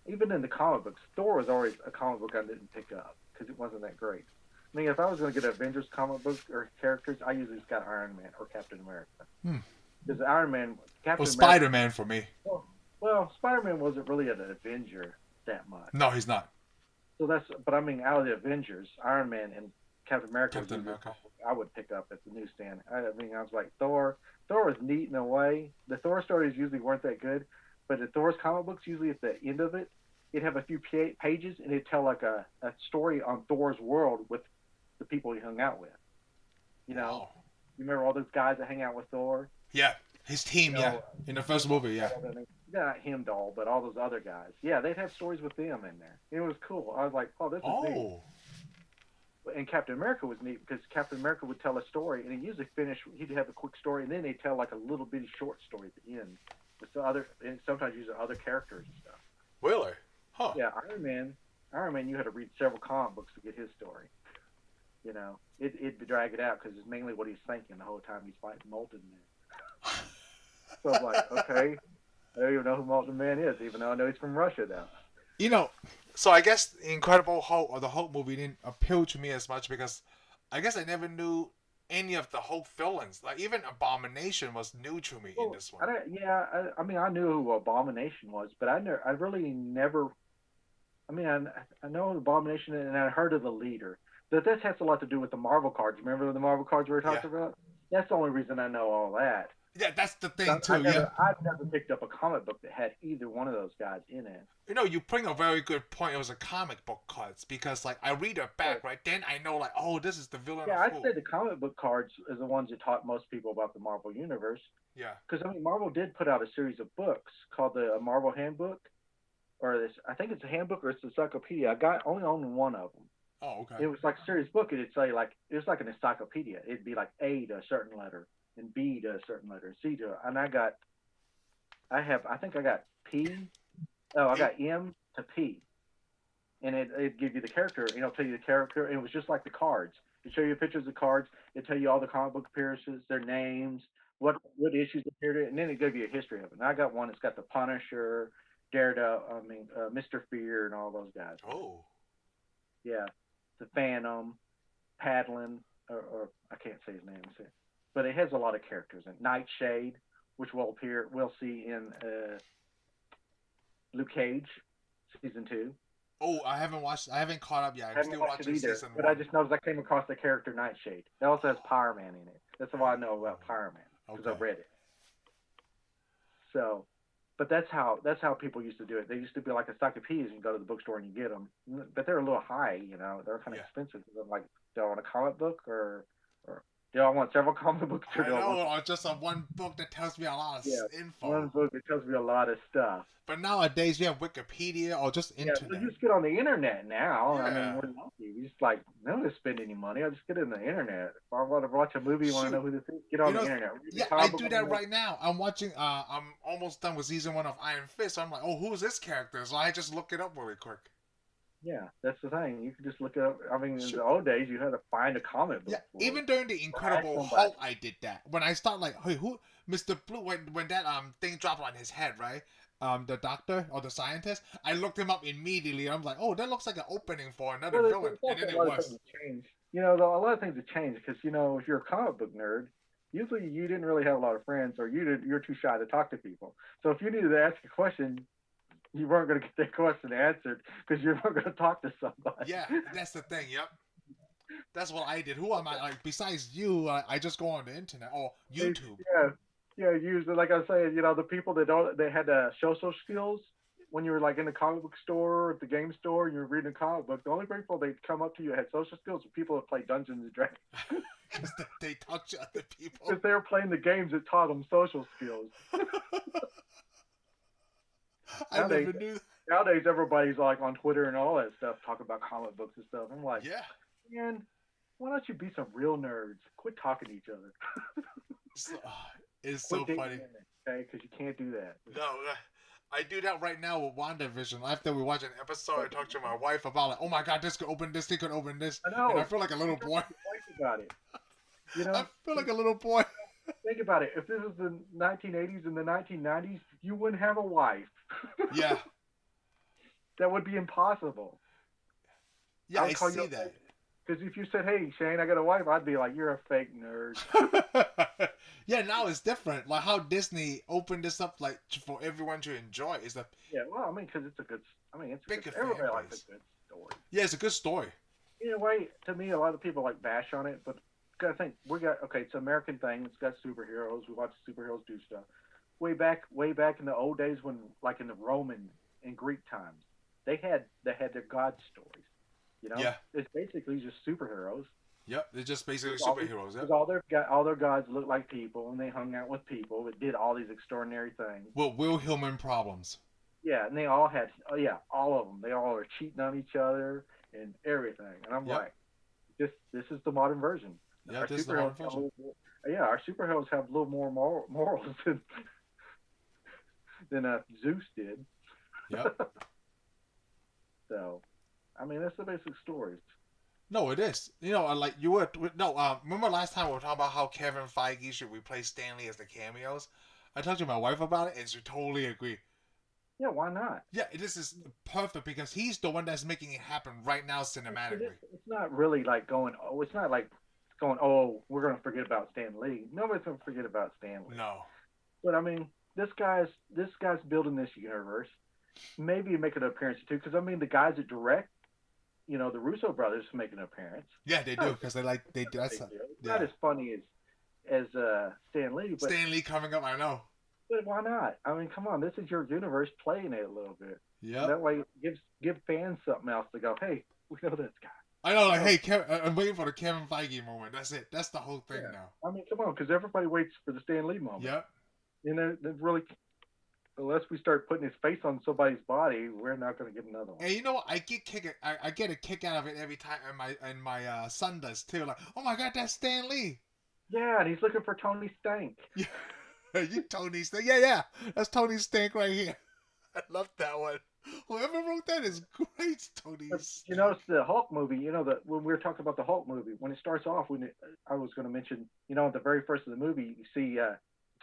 even in the comic books, Thor was always a comic book I didn't pick up because it wasn't that great. I mean, if I was going to get an Avengers comic book or characters, I usually just got Iron Man or Captain America. Hmm. Because Iron Man, Captain Well, America. Spider Man for me. Well, Spider Man wasn't really an Avenger that much. No, he's not. So that's, but I mean, out of the Avengers, Iron Man and Captain America was Captain usually America. I would pick up at the newsstand. I mean, I was like, Thor was neat in a way. The Thor stories usually weren't that good, but the Thor's comic books, usually at the end of it, it'd have a few pages and it'd tell like a story on Thor's world with the people he hung out with. You know, Wow. you remember all those guys that hang out with Thor? Yeah, his team. You Yeah, know, in the first movie. Yeah. not Heimdall, but all those other guys. Yeah, they'd have stories with them in there. It was cool. I was like, oh, this is neat. Oh. And Captain America was neat because Captain America would tell a story, and he usually he'd have a quick story, and then he'd tell like a little bitty short story at the end with the other, and sometimes using other characters and stuff. Really? Huh. Yeah, Iron Man, you had to read several comic books to get his story. You know, it'd drag it out because it's mainly what he's thinking the whole time he's fighting Molten Man. So I'm like, okay, I don't even know who Molten Man is, even though I know he's from Russia now. You know, so I guess Incredible Hulk or the Hulk movie didn't appeal to me as much because I guess I never knew any of the Hulk villains. Like even Abomination was new to me in this one. I mean, I knew who Abomination was, but I really never. I mean, I know Abomination, and I heard of the leader. But this has a lot to do with the Marvel cards. Remember the Marvel cards we were talking about? That's the only reason I know all that. Yeah, that's the thing So too. Yeah. I've never picked up a comic book that had either one of those guys in it. You know, you bring a very good point. It was a comic book cards because like I read it back, right? Then I know like, oh, this is the villain. Yeah, of I'd who. say the comic book cards is the ones that taught most people about the Marvel universe. Yeah. Because I mean, Marvel did put out a series of books called the Marvel Handbook, or this. I think it's a handbook or it's an encyclopedia. only owned one of them. Oh, okay. It was like a serious book. It'd say like it was like an encyclopedia. It'd be like A to a certain letter, and B to a certain letter, and C to, and I think I got P. Oh, I got M to P, and it'd give you the character. You know, tell you the character. And it was just like the cards. It'd show you pictures of cards. It'd tell you all the comic book appearances, their names, what issues appeared in it, and then it gave you a history of it. And I got one that's got the Punisher, Daredevil, Mr. Fear, and all those guys. Oh. Yeah, the Phantom, Paddling, or I can't say his name, but it has a lot of characters. And Nightshade, which we'll see in Luke Cage, season 2. Oh, I haven't caught up yet. I I'm haven't still watched it watching either, season but 1. I just noticed I came across the character Nightshade. It also has Power Man in it. That's all I know about Power Man because I Okay. read it. So, but that's how people used to do it. They used to be like encyclopedias. You go to the bookstore and you get them, but they're a little high. They're kind of Yeah. expensive. Like, do I want a comic book or do I want several comic books or I do I know, want or just a one book that tells me a lot of info. one book that tells me a lot of stuff? But nowadays you have Wikipedia or just Yeah, so internet. you just get on the internet now. Yeah. I mean, we're lucky. We just like don't have to spend any money. I just get in the internet. If I want to watch a movie, want to know who this is, get on the internet. Yeah, I do that right now. I'm watching. I'm almost done with season 1 of Iron Fist. So I'm like, oh, who's this character? So I just look it up really quick. Yeah, that's the thing. You can just look it up. I mean, in the old days, you had to find a comic book. Yeah, even during the Incredible Hulk, I did that. When I start like, hey, who, Mr. Blue? When that thing dropped on his head, right? The doctor or the scientist, I looked him up immediately. I'm like, oh, that looks like an opening for another villain, and then it was. A lot of things have changed because if you're a comic book nerd, usually you didn't really have a lot of friends, or you're too shy to talk to people. So if you needed to ask a question, you weren't going to get that question answered because you weren't going to talk to somebody. Yeah, that's the thing. Yep. That's what I did. Who am I? Like, besides you, I just go on the internet or YouTube. Yeah. Usually, like I was saying, the people they had social skills when you were like in the comic book store or at the game store and you were reading a comic book. The only people they'd come up to you that had social skills were people that played Dungeons and Dragons. Because they talk to other people. Because they were playing the games that taught them social skills. I never knew that. Nowadays, everybody's like on Twitter and all that stuff, talking about comic books and stuff. I'm like, yeah, man, why don't you be some real nerds? Quit talking to each other. It's so funny. Okay, because you can't do that. No, I do that right now with WandaVision. After we watch an episode, I talk to my wife about like, oh my god, this could open this, he could open this. I know. And I feel like a little boy. Think about it. I feel like a little boy. Think about it. If this was the 1980s and the 1990s, you wouldn't have a wife. Yeah. That would be impossible. Yeah, I see that. Because if you said, hey, Shane, I got a wife, I'd be like, you're a fake nerd. Yeah, now it's different. Like how Disney opened this up like for everyone to enjoy. Yeah, well, I mean, because it's a good... big everybody likes a good story. Yeah, it's a good story. In a way, to me, a lot of people like bash on it, but I think it's an American thing. It's got superheroes. We watch superheroes do stuff. Way back in the old days when, like in the Roman and Greek times, they had their god stories. Yeah. It's basically just superheroes. Yep, they're just basically superheroes. Because all their gods looked like people, and they hung out with people that did all these extraordinary things. Well, real human problems. Yeah, and they all had, all of them. They all are cheating on each other and everything. And I'm like, this is the modern version. Yeah, this is the modern version. Our superheroes have a little more morals than Zeus did. Yep. So, I mean, that's the basic stories. No, it is. Like you were. No, remember last time we were talking about how Kevin Feige should replace Stan Lee as the cameos? I talked to my wife about it, and she totally agreed. Yeah, why not? Yeah, this is perfect because he's the one that's making it happen right now cinematically. It's not really like going. Oh, it's not like going. Oh, we're going to forget about Stan Lee. Nobody's going to forget about Stan Lee. No. But I mean, this guy's building this universe. Maybe make an appearance too, because I mean, the guys that direct, the Russo brothers make an appearance. Yeah, they do because they do. That's not as funny as Stan Lee. But Stan Lee coming up, I know. But why not? I mean, come on, this is your universe. Playing it a little bit. Yeah. That way, give fans something else to go. Hey, we know this guy. I know, like, hey, I'm waiting for the Kevin Feige moment. That's it. That's the whole thing now. I mean, come on, because everybody waits for the Stan Lee moment. Yep. They're really. Unless we start putting his face on somebody's body, we're not going to get another one. And you know what? I get a kick out of it every time, and my son does too. Like, oh my god, that's Stan Lee. Yeah, and he's looking for Tony Stank. Yeah, you Tony Stank. Yeah, that's Tony Stank right here. I love that one. Whoever wrote that is great, Tony. You notice the Hulk movie. When we were talking about the Hulk movie, when it starts off, I was going to mention, at the very first of the movie, you see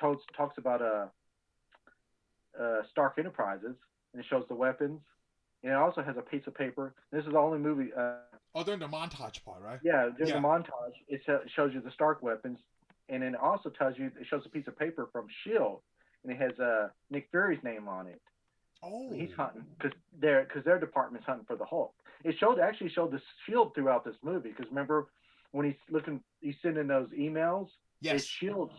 talks about Stark Enterprises, and it shows the weapons, and it also has a piece of paper. This is the only movie. Oh, during the montage part, right? Yeah, during the Yeah. montage, it shows you the Stark weapons, and then it also tells you it shows a piece of paper from Shield, and it has Nick Fury's name on it. Oh. And he's hunting because their department's hunting for the Hulk. It actually showed the Shield throughout this movie because remember when he's sending those emails. Yes. Shield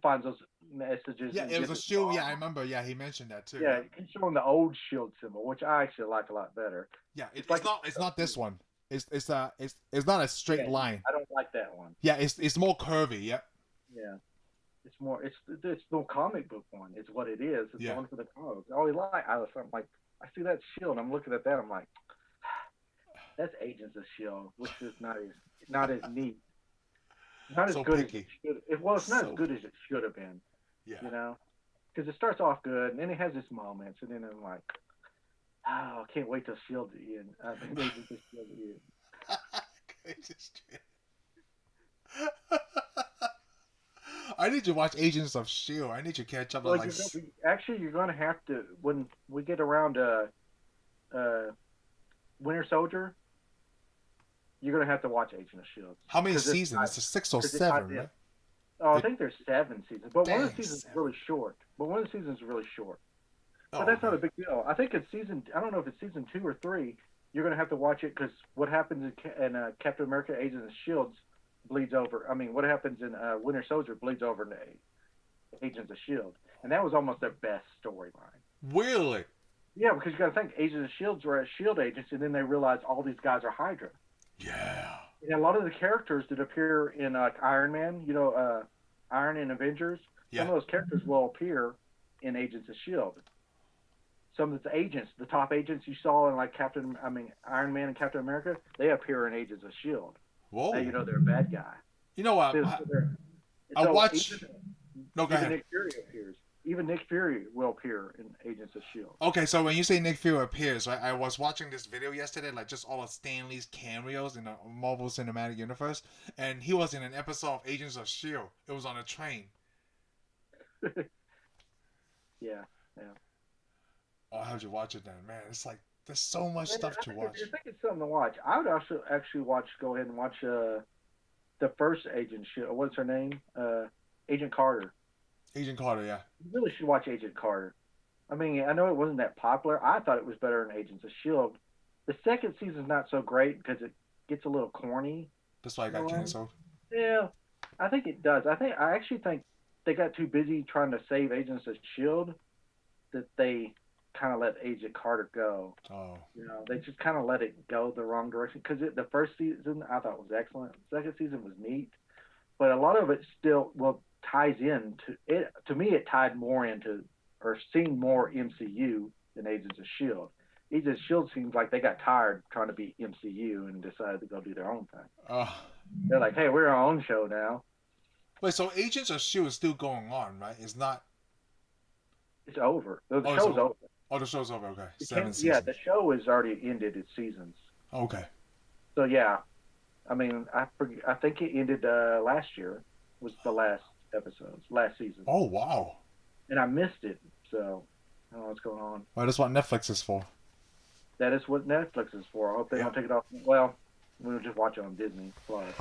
finds those messages. Yeah, and it was a gets Shield. Yeah, I remember. Yeah, he mentioned that too. Yeah, he's showing the old Shield symbol, which I actually like a lot better. Yeah, it's not this one. It's not a straight line. I don't like that one. Yeah, it's more curvy. Yeah. Yeah, it's no comic book one. It's what it is. It's one for the comics. I'm like I see that Shield. I'm looking at that. I'm like, that's Agents of Shield, which is not as neat. Not as good as it should. Well, it's not as good as it should have been. Yeah. You know, because it starts off good, and then it has its moments, and then I'm like, oh, I can't wait till Shield to end. I think Agents of Shield to end. I need to watch Agents of Shield. I need to catch up. Well, actually, you're going to have to when we get around Winter Soldier. You're going to have to watch Agent of Shield. How many seasons? It's 6 or 7, right? Oh, I think there's 7 seasons, but one of the seasons is really short. But that's not a big deal. I think it's I don't know if it's season 2 or 3. You're going to have to watch it because what happens in Captain America: Agents of Shield bleeds over. I mean, what happens in Winter Soldier bleeds over into Agents of Shield, and that was almost their best storyline. Really? Yeah, because you got to think Agents of Shield were Shield agents, and then they realized all these guys are Hydra. Yeah. And a lot of the characters that appear in Iron Man, Iron and Avengers, some of those characters will appear in Agents of Shield. Some of the agents, the top agents you saw in Iron Man and Captain America, they appear in Agents of Shield. Whoa. Now they're a bad guy. You know what? I watch. No, go ahead. Nick Fury appears. Even Nick Fury will appear in Agents of S.H.I.E.L.D. Okay, so when you say Nick Fury appears, right, I was watching this video yesterday, like just all of Stan Lee's cameos in the Marvel Cinematic Universe, and he was in an episode of Agents of S.H.I.E.L.D. It was on a train. Yeah. Oh, how'd you watch it then? Man, it's like, there's so much stuff to watch. I think it's something to watch. I would also actually go ahead and watch the first Agent S.H.I.E.L.D. What's her name? Agent Carter. Agent Carter, yeah. You really should watch Agent Carter. I mean, I know it wasn't that popular. I thought it was better than Agents of S.H.I.E.L.D. The second season's not so great because it gets a little corny. That's why it got canceled. Yeah, I think it does. I actually think they got too busy trying to save Agents of S.H.I.E.L.D. that they kind of let Agent Carter go. Oh. They just kind of let it go the wrong direction because the first season I thought was excellent. The second season was neat, but a lot of it still ties into it. To me, it tied more into or seemed more MCU than Agents of S.H.I.E.L.D. Agents of S.H.I.E.L.D. seems like they got tired trying to be MCU and decided to go do their own thing. They're like, hey, we're our own show now. Wait, so Agents of S.H.I.E.L.D. is still going on, right? It's not... It's over. The show's over. Oh, the show's over, okay. 7 seasons. Yeah, the show has already ended its seasons. Okay. So, yeah. I mean, I think it ended last year was the last episodes, last season. Oh, wow. And I missed it, so I don't know what's going on. Well, that's what Netflix is for. That is what Netflix is for. I hope they don't take it off. Well, we'll just watch it on Disney Plus.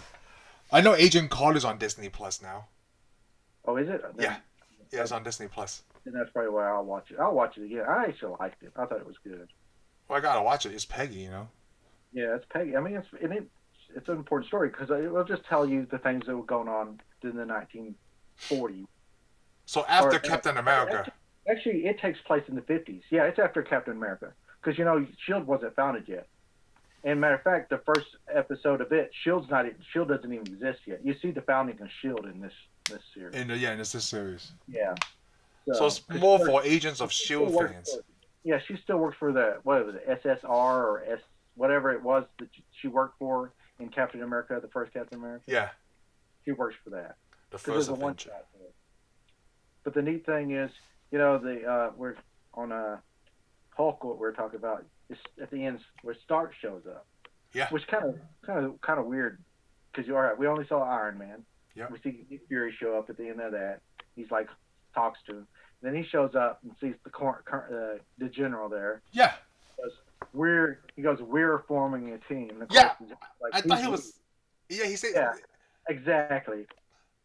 I know Agent Carter's on Disney Plus now. Oh, is it? Yeah, it's on Disney Plus. And that's probably why I'll watch it. I'll watch it again. I actually liked it. I thought it was good. Well, I gotta watch it. It's Peggy, Yeah, it's Peggy. I mean, it's an important story because it will just tell you the things that were going on in the 1940s. So after Captain America. Actually, it takes place in the 50s. Yeah, it's after Captain America because S.H.I.E.L.D. wasn't founded yet. And matter of fact, the first episode of it, S.H.I.E.L.D. doesn't even exist yet. You see the founding of S.H.I.E.L.D. in this series. In this series. Yeah. So it's more for Agents of S.H.I.E.L.D. fans. She still works for the SSR or whatever it was that she worked for in Captain America, the first Captain America. Yeah. She works for that. The first Avenger. But the neat thing is, we're on Hulk. What we're talking about is at the end where Stark shows up. Yeah. Which kind of weird because we only saw Iron Man. Yeah. We see Nick Fury show up at the end of that. He's like talks to him. Then he shows up and sees the general there. Yeah. He goes, we're forming a team. And of Yeah. course, like, I thought he was. Yeah, he said. Yeah, exactly.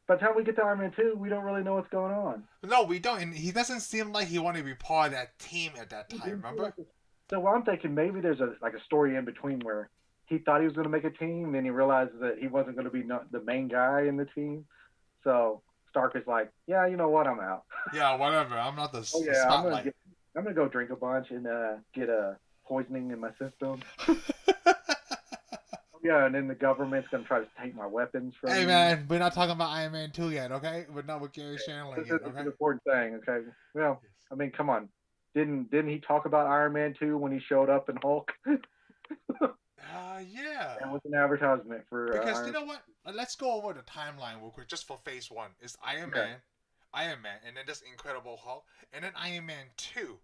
By the time we get to Iron Man 2, we don't really know what's going on. No, we don't. And he doesn't seem like he wanted to be part of that team at that time, remember? So I'm thinking maybe there's a story in between where he thought he was going to make a team, then he realized that he wasn't going to be the main guy in the team. So Stark is like, yeah, you know what, I'm out. Yeah, whatever. I'm not the spotlight. I'm going to go drink a bunch and get a poisoning in my system. Yeah, and then the government's going to try to take my weapons from me. Hey, man, we're not talking about Iron Man 2 yet, okay? We're not with Gary Shandling yet, okay? This is an important thing, okay? Well, I mean, come on. Didn't he talk about Iron Man 2 when he showed up in Hulk? Yeah. That was an advertisement for... Because, you know what? Let's go over the timeline real quick, just for phase 1. It's Iron Man, and then this Incredible Hulk, and then Iron Man 2.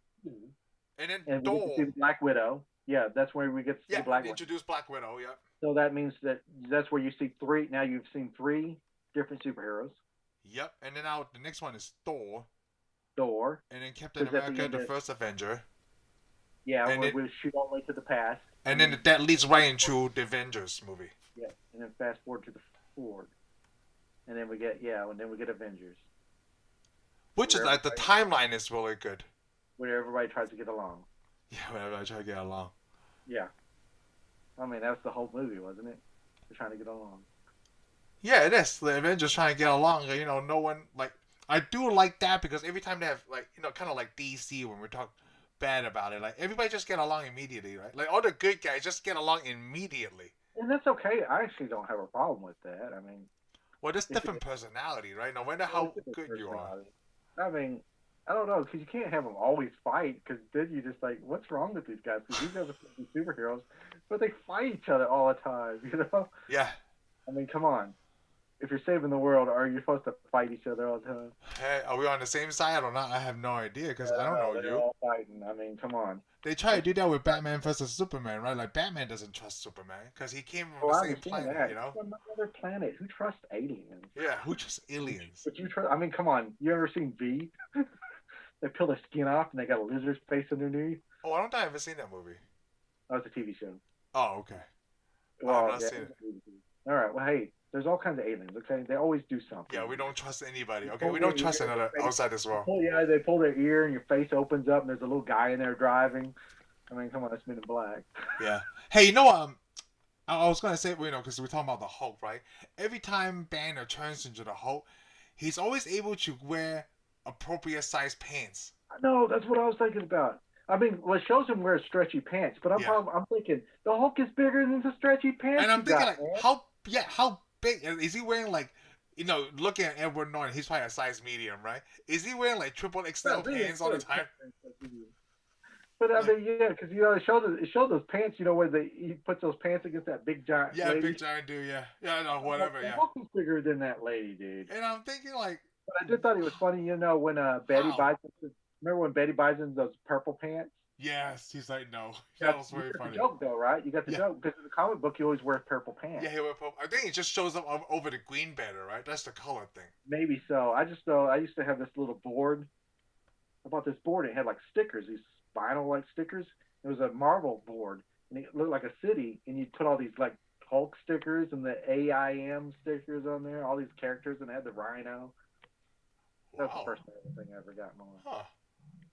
And then Thor. We get to see Black Widow. Yeah, that's where we get to see Black Widow. Introduce Black Widow, yeah. So that means that's where you see three. Now you've seen 3 different superheroes. Yep, and then now the next one is Thor. And then Captain America, the first Avenger. Yeah, and we shoot all the way to the past. And then that leads right into the Avengers movie. Yeah, and then fast forward to the Ford. And then we get Avengers. Which is like the timeline is really good. Where everybody tries to get along. Yeah, when everybody tries to get along. Yeah. I mean, that was the whole movie, wasn't it? They're trying to get along. Yeah, it is. The Avengers trying to get along. You know, no one, like, I do like that because every time they have, like, you know, kind of like DC when we talk bad about it, like, everybody just get along immediately, right? Like, all the good guys just get along immediately. And that's okay. I actually don't have a problem with that. I mean... Well, there's different personality, right? No matter how good you are. I mean, I don't know, because you can't have them always fight, because then you just like, what's wrong with these guys? Because these guys are supposed to be superheroes, but they fight each other all the time, you know? Yeah. I mean, come on. If you're saving the world, are you supposed to fight each other all the time? Hey, are we on the same side or not? I have no idea, because I don't know they're you. all fighting. I mean, come on. They try to do that with Batman versus Superman, right? Like, Batman doesn't trust Superman, because he came from the same planet, you know? Another planet. Who trusts aliens? Yeah, who trusts aliens? But you trust... I mean, come on. You ever seen V? They peel their skin off and they got a lizard's face underneath. Oh, I don't think I've ever seen that movie. Oh, it's a TV show. Oh, okay. Well, I've not seen it. All right. Well, hey, there's all kinds of aliens. Okay, they always do something. Yeah, we don't trust anybody. Okay, we don't trust another outside this world. Yeah, they pull their ear and your face opens up and there's a little guy in there driving. I mean, come on, that's Men in Black. Yeah. Hey, you know I was gonna say, you know, because we're talking about the Hulk, right? Every time Banner turns into the Hulk, he's always able to wear appropriate size pants. No, that's what I was thinking about. I mean, well, it shows him wear stretchy pants, but I'm thinking the Hulk is bigger than the stretchy pants. And I'm thinking, like, how big is he wearing? Like, you know, looking at Edward Norton, he's probably a size medium, right? Is he wearing like triple XL pants all the time? But I mean, yeah, because you know, it showed those pants. You know, where he puts those pants against that big giant. Yeah, lady. big giant dude. Yeah, no, whatever. The Hulk is bigger than that lady, dude. And I'm thinking, like, but I just thought it was funny, you know, when Betty buys. Remember when Betty buys him those purple pants? Yes, he's like, no. That was very funny. The joke, though, right? You got the joke because in the comic book, he always wears purple pants. Yeah, he wears purple. I think it just shows up over the green banner, right? That's the color thing. Maybe so. I used to have this little board. I bought this board. It had like stickers, these vinyl like stickers. It was a Marvel board, and it looked like a city. And you put all these like Hulk stickers and the AIM stickers on there, all these characters, and it had the Rhino. That's the first thing I ever got on. Huh.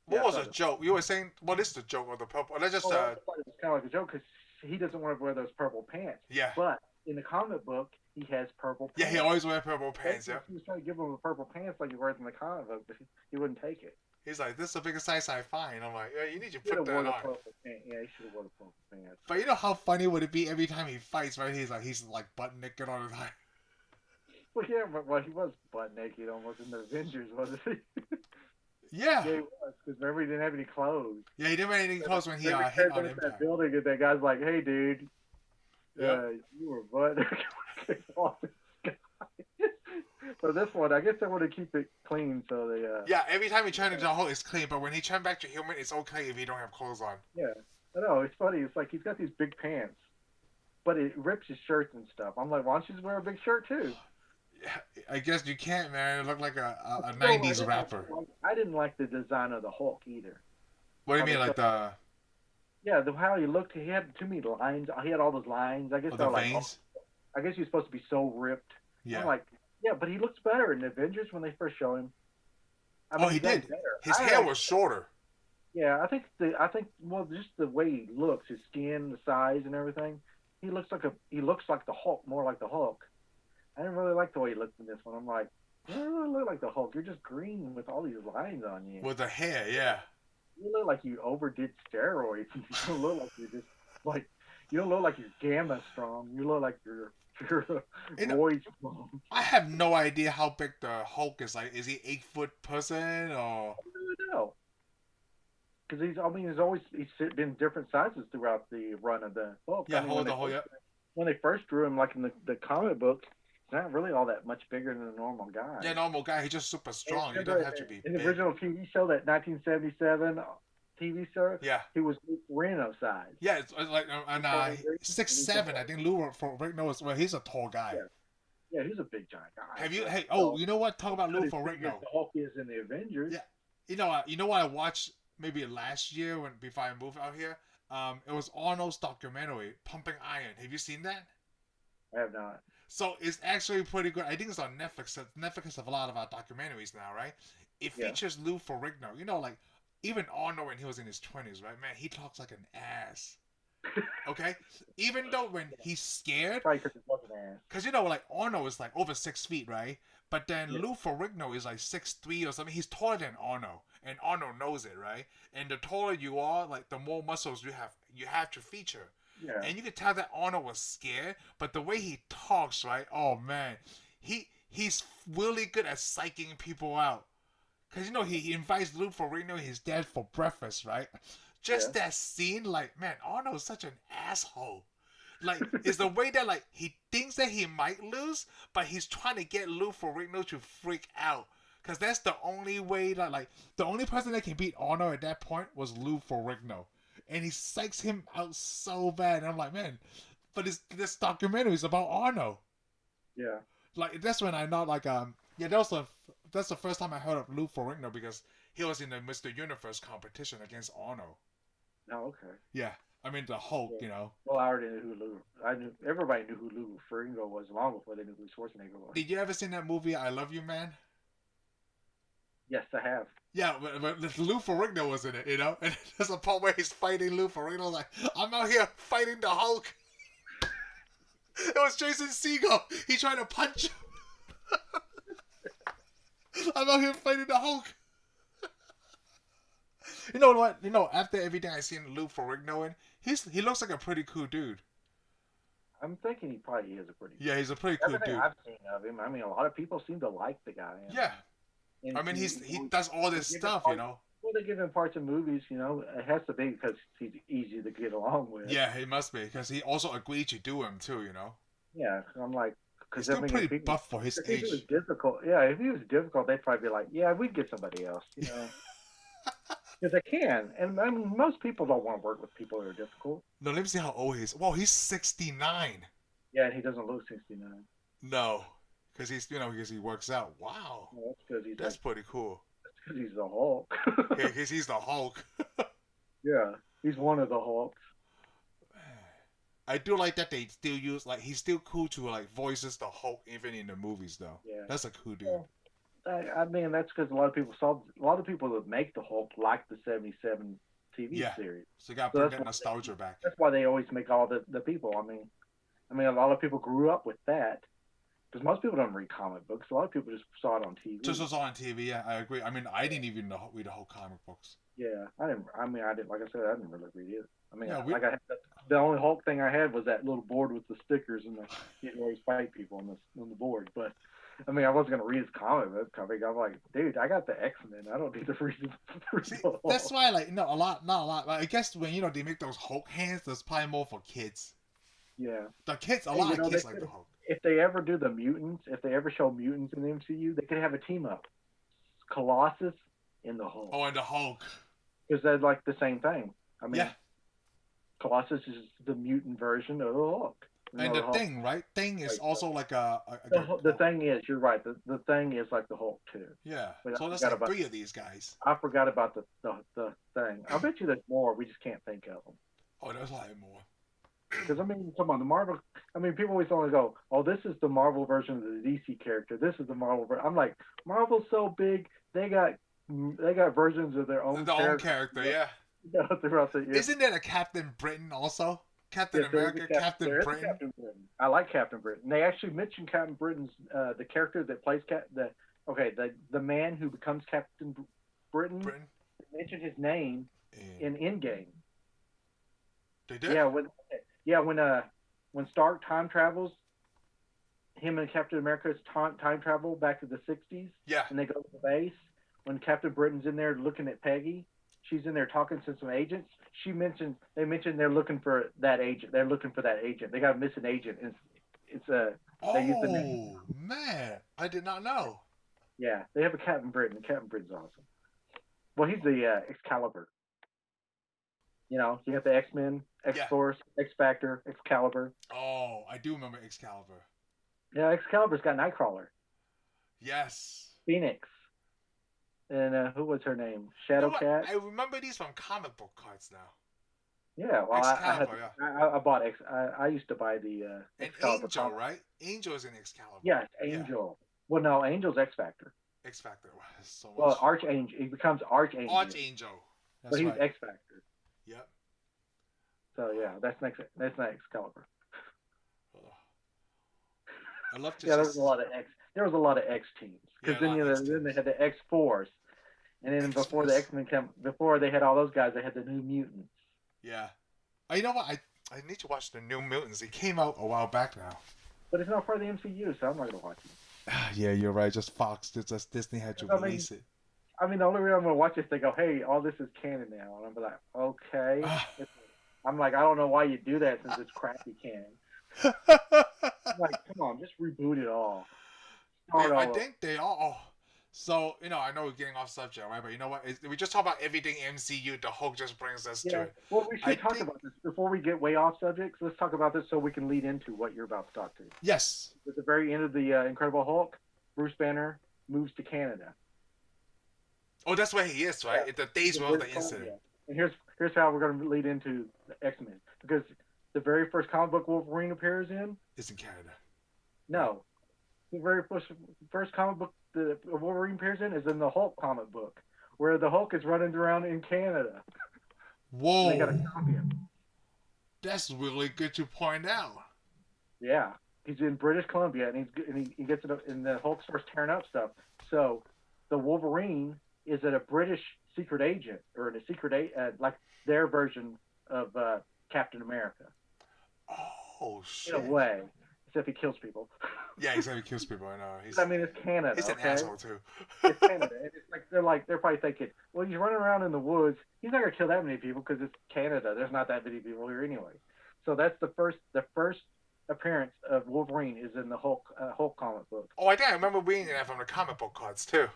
What was a joke? You were saying, what is the joke of the purple? Let's just. It was kind of like a joke because he doesn't want to wear those purple pants. Yeah. But in the comic book, he has purple pants. Yeah, he always wears purple pants. Yeah. He was trying to give him the purple pants like he wears in the comic book, but he wouldn't take it. He's like, this is the biggest size I find. I'm like, yeah, you need to put that on. Yeah, he should have worn the purple pants. But you know how funny would it be every time he fights, right? He's like butt naked all the time. Well, yeah, but he was butt naked almost in the Avengers, wasn't he? Yeah. Yeah, he was, because remember he didn't have any clothes. Yeah, he didn't have any clothes when he hit on Impact. That building, and that guy's like, hey, dude, you were butt naked. So this one, I guess they want to keep it clean, so they... Yeah, every time he turned into a Hulk, it's clean, but when he turned back to human, it's okay if he don't have clothes on. Yeah, I know, it's funny. It's like he's got these big pants, but it rips his shirts and stuff. I'm like, why don't you just wear a big shirt, too? I guess you can't, man. It looked like a Still, 90s rapper. I didn't like the design of the Hulk either. What do you How mean, they like showed, the yeah, how he looked. He had too many lines. He had all those lines. I guess oh, they the were like, oh, veins? I guess he's supposed to be so ripped. I'm Yeah. like, yeah, but he looks better in Avengers when they first show him. I Oh, mean, he he's done did. better. His I hair like, was shorter. yeah, I think well, just the way he looks, his skin, the size, and everything. He looks like the Hulk, more like the Hulk. I didn't really like the way he looked in this one. I'm like, you don't really look like the Hulk. You're just green with all these lines on you. With the hair, yeah. You look like you overdid steroids. You don't look like you're just like you don't look like you're gamma strong. You look like you're You know, roid strong. I have no idea how big the Hulk is. Like, is he 8 foot person or? I don't really know because he's always been different sizes throughout the run of the book. I Yeah, mean, hold the whole yeah. when they first drew him, like in the comic book, he's not really all that much bigger than a normal guy. Yeah, normal guy. He's just super And strong. You don't remember have to be in the big. original TV show, that 1977 TV show, Yeah. he was Reno size. Yeah, it's like and 6'7". I think Lou Ferrigno is well. He's a tall guy. Yeah. Yeah, he's a big giant guy. Have you? But, Hey, oh, you know what? Talk about Lou as big as Ferrigno. the Hulk is in the Avengers. Yeah, you know what I watched maybe last year when before I moved out here. It was Arnold's documentary, Pumping Iron. Have you seen that? I have not. So it's actually pretty good. I think it's on Netflix. Netflix have a lot of our documentaries now, right? It Yeah. features Lou Ferrigno. You know, like even Arnold when he was in his 20s, right? Man, he talks like an ass. Okay, even though when he's scared, Probably because it wasn't ass. because you know, like Arnold is like over 6 feet, right? But then Yeah. Lou Ferrigno is like 6'3" or something. He's taller than Arnold, and Arnold knows it, right? And the taller you are, like the more muscles you have to feature. Yeah. And you could tell that Arnold was scared, but the way he talks, right? Oh man, he's really good at psyching people out. Cause you know he invites Lou Ferrigno and his dad for breakfast, right? Just Yeah. that scene, like man, Arnold's such an asshole. Like, it's the way that like he thinks that he might lose, but he's trying to get Lou Ferrigno to freak out. Cause that's the only way that like the only person that can beat Arnold at that point was Lou Ferrigno, and he psychs him out so bad. And I'm like, man, but this documentary is about Arnold. Yeah. Like that's when I know like yeah that's the first time I heard of Lou Ferrigno because he was in the Mr. Universe competition against Arnold. Oh, okay. Yeah, I mean the Hulk, Yeah. you know. Well, I already knew who Lou. I knew everybody knew who Lou Ferrigno was long before they knew who Schwarzenegger was. Did you ever see that movie I Love You Man? Yes, I have. Yeah, but Lou Ferrigno was in it, you know? And there's a part where he's fighting Lou Ferrigno, like, I'm out here fighting the Hulk. It was Jason Segel. He tried to punch him. I'm out here fighting the Hulk. You know what? You know, after everything I seen Lou Ferrigno in, he looks like a pretty cool dude. I'm thinking he probably is a pretty. Yeah, he's a pretty cool Everything dude. I've seen of him, I mean, a lot of people seem to like the guy. Yeah. And I mean, he does all this stuff, you know? Well, they give him parts of movies, you know. It has to be because he's easy to get along with. Yeah, he must be, because he also agreed to do him, too, you know? Yeah, I'm like, He's because I still mean, pretty buff for his if age. he was difficult, yeah, if he was difficult, they'd probably be like, yeah, we'd get somebody else, you know. Because they can, and I mean, most people don't want to work with people that are difficult. No, let me see how old he is. Well, he's 69. Yeah, and he doesn't look 69. No, because he's because he works out. Wow, Well, that's because he's that's pretty cool. because he's the Hulk. Yeah, because he's the Hulk. Yeah, he's one of the Hulks. I do like that they still use like he's still cool to like voices the Hulk even in the movies though. Yeah. That's a cool dude. Well, I mean, that's because a lot of people that make the Hulk like the '77 TV series. So you gotta So bring that's that nostalgia back. That's why they always make all the people. I mean, a lot of people grew up with that because most people don't read comic books. A lot of people just saw it on TV. Just was on TV. Yeah, I agree. I mean, I didn't even read the whole comic books. Yeah, I didn't. I mean, I didn't. Like I said, I didn't really read it. I mean, Yeah, I had the only Hulk thing I had was that little board with the stickers and you can always fight people on the board. But I mean, I wasn't gonna read his comic book. I'm like, dude, I got the X-Men. I don't need to read the See, that's why like not a lot. Like, I guess when they make those Hulk hands, that's probably more for kids. Yeah. The kids, a Hey, lot of kids like the Hulk. If they ever do the mutants, if they ever show mutants in the MCU, they could have a team up. Colossus and the Hulk. Oh, and the Hulk. Because they're like the same thing. I mean, Yeah. Colossus is the mutant version of the Hulk. And The the Hulk. Thing, right? Thing is Like, also like the thing is, you're right. The thing is like the Hulk too. yeah. But So there's like three of these guys. I forgot about the thing. I bet you there's more. We just can't think of them. Oh, there's like more. Because I mean, come on, the Marvel. I mean, people always only go, "Oh, this is the Marvel version of the DC character. This is the Marvel." I'm like, Marvel's so big. They got versions of their own The own character character, yeah. throughout the year. Isn't there a Captain Britain also? Captain Yes, America, Captain there is a Britain. Captain Britain. I like Captain Britain. They actually mentioned Captain Britain's the character that plays the man who becomes Captain Britain. Britain. They mentioned his name in Endgame. They did. Yeah, when Stark time travels, him and Captain America's time travel back to the '60s. Yeah. And they go to the base. When Captain Britain's in there looking at Peggy, she's in there talking to some agents. They mentioned they're looking for that agent. They're looking for that agent. They got a missing agent. It's a they use the name. Oh man, I did not know. Yeah, they have a Captain Britain. Captain Britain's awesome. Well, he's the Excalibur. You know, you got the X-Men, X-Force, X-Factor, Excalibur. Oh, I do remember Excalibur. Yeah, Excalibur's got Nightcrawler. Yes. Phoenix. And who was her name? Shadowcat. I remember these from comic book cards now. Yeah, well, Excalibur, I bought I used to buy the Excalibur. Angel, comic. Right? Angel is in Excalibur. Yes, Angel. Yeah. Well, no, Angel's X-Factor. X-Factor. So much. Well, Archangel. He becomes Archangel. Archangel. But he's X-Factor. Yep. So yeah, that's not Excalibur. I love to. Yeah, there was a lot of X. There was a lot of X teams because then they had the X-Force, and then before the X-Men before they had all those guys, they had the New Mutants. Yeah. You know what? I need to watch the New Mutants. It came out a while back now. But it's not part of the MCU, so I'm not gonna watch it. Yeah, you're right. Just Fox. Just Disney had to release it. I mean, the only reason I'm gonna watch it, they go, "Hey, all this is canon now," and I'm like, "Okay." I'm like, I don't know why you do that since it's crappy canon. I'm like, come on, just reboot it all. I think they all. So, I know we're getting off subject, right? But you know what? We just talk about everything MCU. The Hulk just brings us to it. Well, we should talk about this before we get way off subject. Let's talk about this so we can lead into what you're about to talk to. Yes. At the very end of the Incredible Hulk, Bruce Banner moves to Canada. Oh, that's where he is, right? The days of the incident. And here's how we're going to lead into the X-Men. Because the very first comic book Wolverine appears in... It's in Canada. No. The very first comic book that Wolverine appears in is in the Hulk comic book, where the Hulk is running around in Canada. Whoa. They got a copy of it. That's really good to point out. Yeah. He's in British Columbia, and he gets it up, and the Hulk starts tearing up stuff. So the Wolverine is a British secret agent, or a secret like their version of Captain America. Oh shit! In a way, except he kills people. Yeah, except he kills people. I know. It's Canada. He's an asshole too. It's Canada. And it's they're probably thinking, well, he's running around in the woods. He's not gonna kill that many people because it's Canada. There's not that many people here anyway. So that's the first appearance of Wolverine is in the Hulk comic book. Oh, I think I remember reading that from the comic book cards too.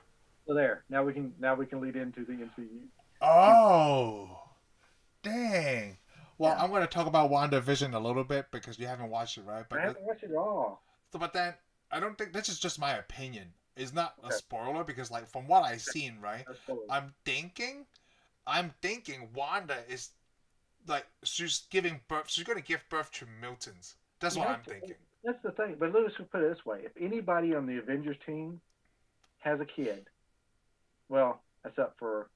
So there. Now we can lead into the MCU. Oh, dang. Well, I'm going to talk about WandaVision a little bit because you haven't watched it, right? But I haven't watched it at all. So, but then I don't think this is just my opinion. It's not a spoiler because, like, from what I've seen, right? I'm thinking Wanda is like she's giving birth. She's going to give birth to mutants. That's what I'm thinking. That's the thing. But let's put it this way: if anybody on the Avengers team has a kid, well, except for,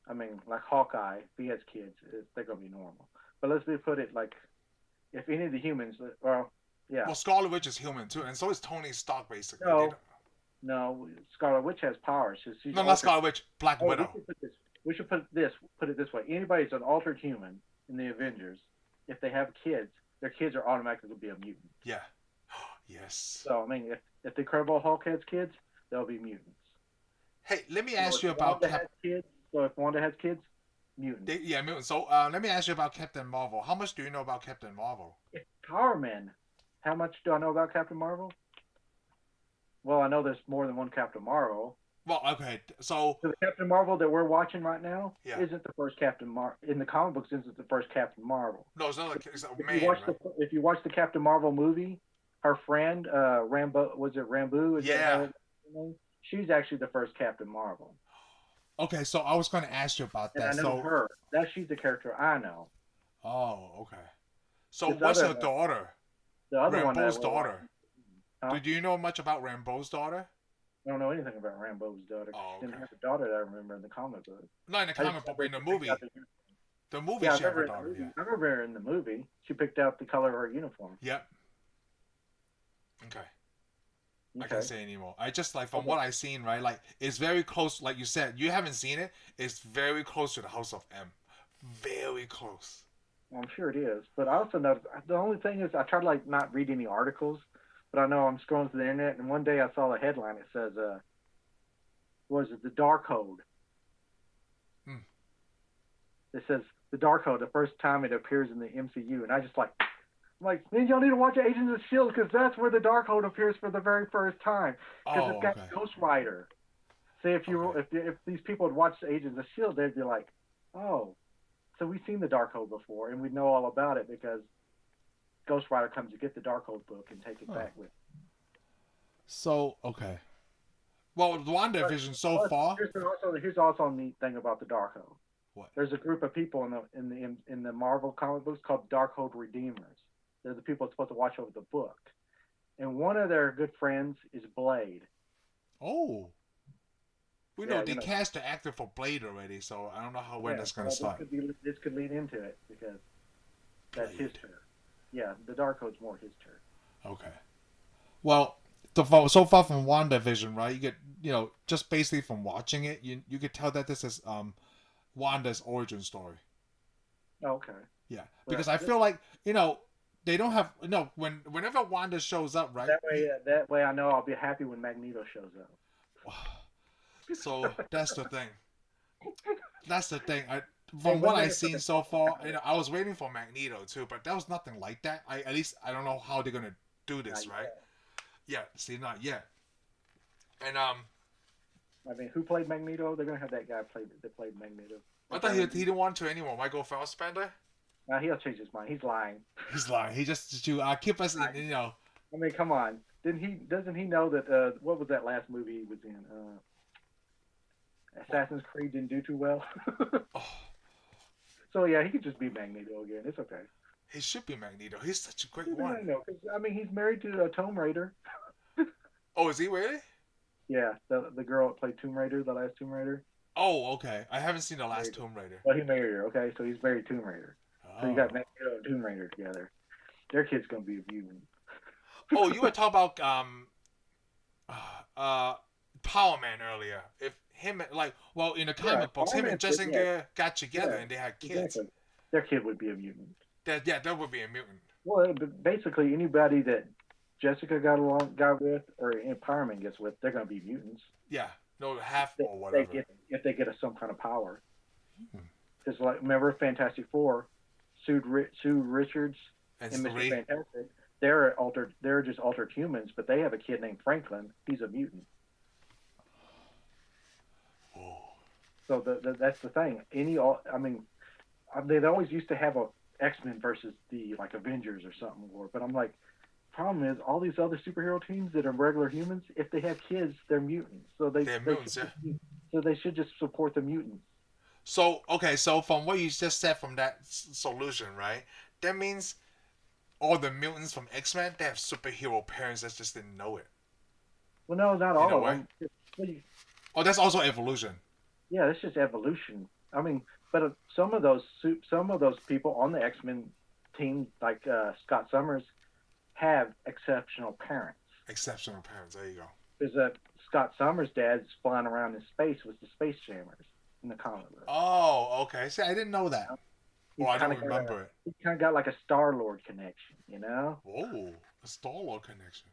like Hawkeye, if he has kids, they're going to be normal. But let's put it like, if any of the humans, well, yeah. Well, Scarlet Witch is human too, and so is Tony Stark, basically. No, Scarlet Witch has powers. No, not Scarlet Witch, Black Widow. We should put it this way. Anybody that's an altered human in the Avengers, if they have kids, their kids are automatically going to be a mutant. Yeah. Yes. So, if the Incredible Hulk has kids, they'll be mutants. Hey, let me ask you about kids. So if Wanda has kids, mutants. Mutants. So let me ask you about Captain Marvel. How much do you know about Captain Marvel? Power Men. How much do I know about Captain Marvel? Well, I know there's more than one Captain Marvel. Well, okay, so So the Captain Marvel that we're watching right now yeah, isn't the first Captain Mar in the comic books. Isn't the first Captain Marvel. no, it's not like it's a If you man, watch right? the Captain Marvel movie, her friend Rambo, was it Rambo? Is that Yeah. her name? She's actually the first Captain Marvel, Okay, so I was going to ask you about and I that. know So, her. That she's the character I know. oh, okay. So, This what's other her daughter? the other one that Rambo's we're daughter. watching, huh? Do you know much about Rambo's daughter? I don't know anything about Rambo's daughter. 'Cause Oh, she didn't okay. have a daughter that I remember in the comic book. Not in the I just comic book, but remember in the she picked out movie. the uniform. The movie, Yeah, I she have remember a in the daughter. Yeah. movie. I remember her in the movie. She picked out the color of her uniform. Yep. Okay. I can't Okay. say anymore. I just like from Okay. what I've seen, right? Like it's very close. Like you said, you haven't seen it. It's very close to the House of M. Very close. Well, I'm sure it is, but I also know the only thing is I try to like not read any articles, but I know I'm scrolling through the internet, and one day I saw a headline. It says, "Was it the Darkhold?" Hmm. It says the Darkhold, the first time it appears in the MCU, and I just like, I'm like, man, y'all need to watch Agents of Shield because that's where the Darkhold appears for the very first time because it's Oh, got okay. Ghost Rider. See, Okay. if these people had watched Agents of Shield, they'd be like, oh, so we've seen the Darkhold before, and we know all about it because Ghost Rider comes to get the Darkhold book and take it Huh. back with. So okay. Well, But WandaVision so plus, far. here's also a neat thing about the Darkhold. What? There's a group of people in the Marvel comic books called Darkhold Redeemers. They're the people supposed to watch over the book, and one of their good friends is Blade. Oh, we know Yeah, they cast the actor for Blade already, so I don't know how when yeah. that's gonna Well, start. this could lead into it because that's his Blade. turn. Yeah, the Darkhold's more his turn. Okay. Well, so far from WandaVision, right? You get just basically from watching it, you could tell that this is Wanda's origin story. Okay. Yeah, Well, because I feel like they don't have whenever Wanda shows up, right? that way I know I'll be happy when Magneto shows up. So that's the thing. That's the thing. Hey, From when what are they I've gonna seen start so talking far, about it? I was waiting for Magneto too, but that was nothing like that. At least I don't know how they're gonna do Not this, right? yet. Yeah, see, not yet. And I mean, who played Magneto? They're gonna have that guy that played Magneto. I That thought guy he in, didn't want to anymore. Michael Fassbender. now he'll change his mind. He's lying. He's lying. He just to keep us in. I mean, come on. Didn't he? Doesn't he know that? What was that last movie he was in? Assassin's Creed didn't do too well. Oh, So yeah, he could just be Magneto again. It's okay. he should be Magneto. He's such a great He's one. Magneto. 'Cause, I mean, he's married to a Tomb Raider. Oh, is he really? Yeah, the girl that played Tomb Raider, the last Tomb Raider. Oh, okay. I haven't seen the last Married her. Tomb Raider. Well, he married her. Okay, so he's married Tomb Raider. So you got Oh. Magneto and Tomb Raider together. Their kid's gonna be a mutant. Oh, you were talking about uh Power Man earlier. If him well in the Yeah, comic books, him and Yeah, Jessica got together yeah, and they had kids. exactly. Their kid would be a mutant. That would be a mutant. Well, basically anybody that Jessica got with, or Empowerment gets with, they're gonna be mutants. Yeah, no half They, or they whatever. get if they get some kind of power. Hmm. Because like remember Fantastic Four, Sue Richards And and Mr. three. Fantastic. They're just altered humans, but they have a kid named Franklin. He's a mutant. Oh. So that's the thing. I mean, they always used to have a X-Men versus the like Avengers or something war, but I'm like, problem is all these other superhero teams that are regular humans, if they have kids, they're mutants. So They're mutants, yeah. they should just support the mutants. So okay, so from what you just said from that solution, right? That means all the mutants from X Men they have superhero parents that just didn't know it. Well, no, not In a all of way. them. Oh, that's also evolution. Yeah, it's just evolution. I mean, but some of those people on the X-Men team, like Scott Summers, have exceptional parents. Exceptional parents. There you go. Because Scott Summers' dad's flying around in space with the Space Jammers in the comic book. Oh, okay. See, I didn't know that. He's Oh, I kind don't of remember it. He's kind of got like a Star Lord connection, you know? Whoa, a Star Lord connection.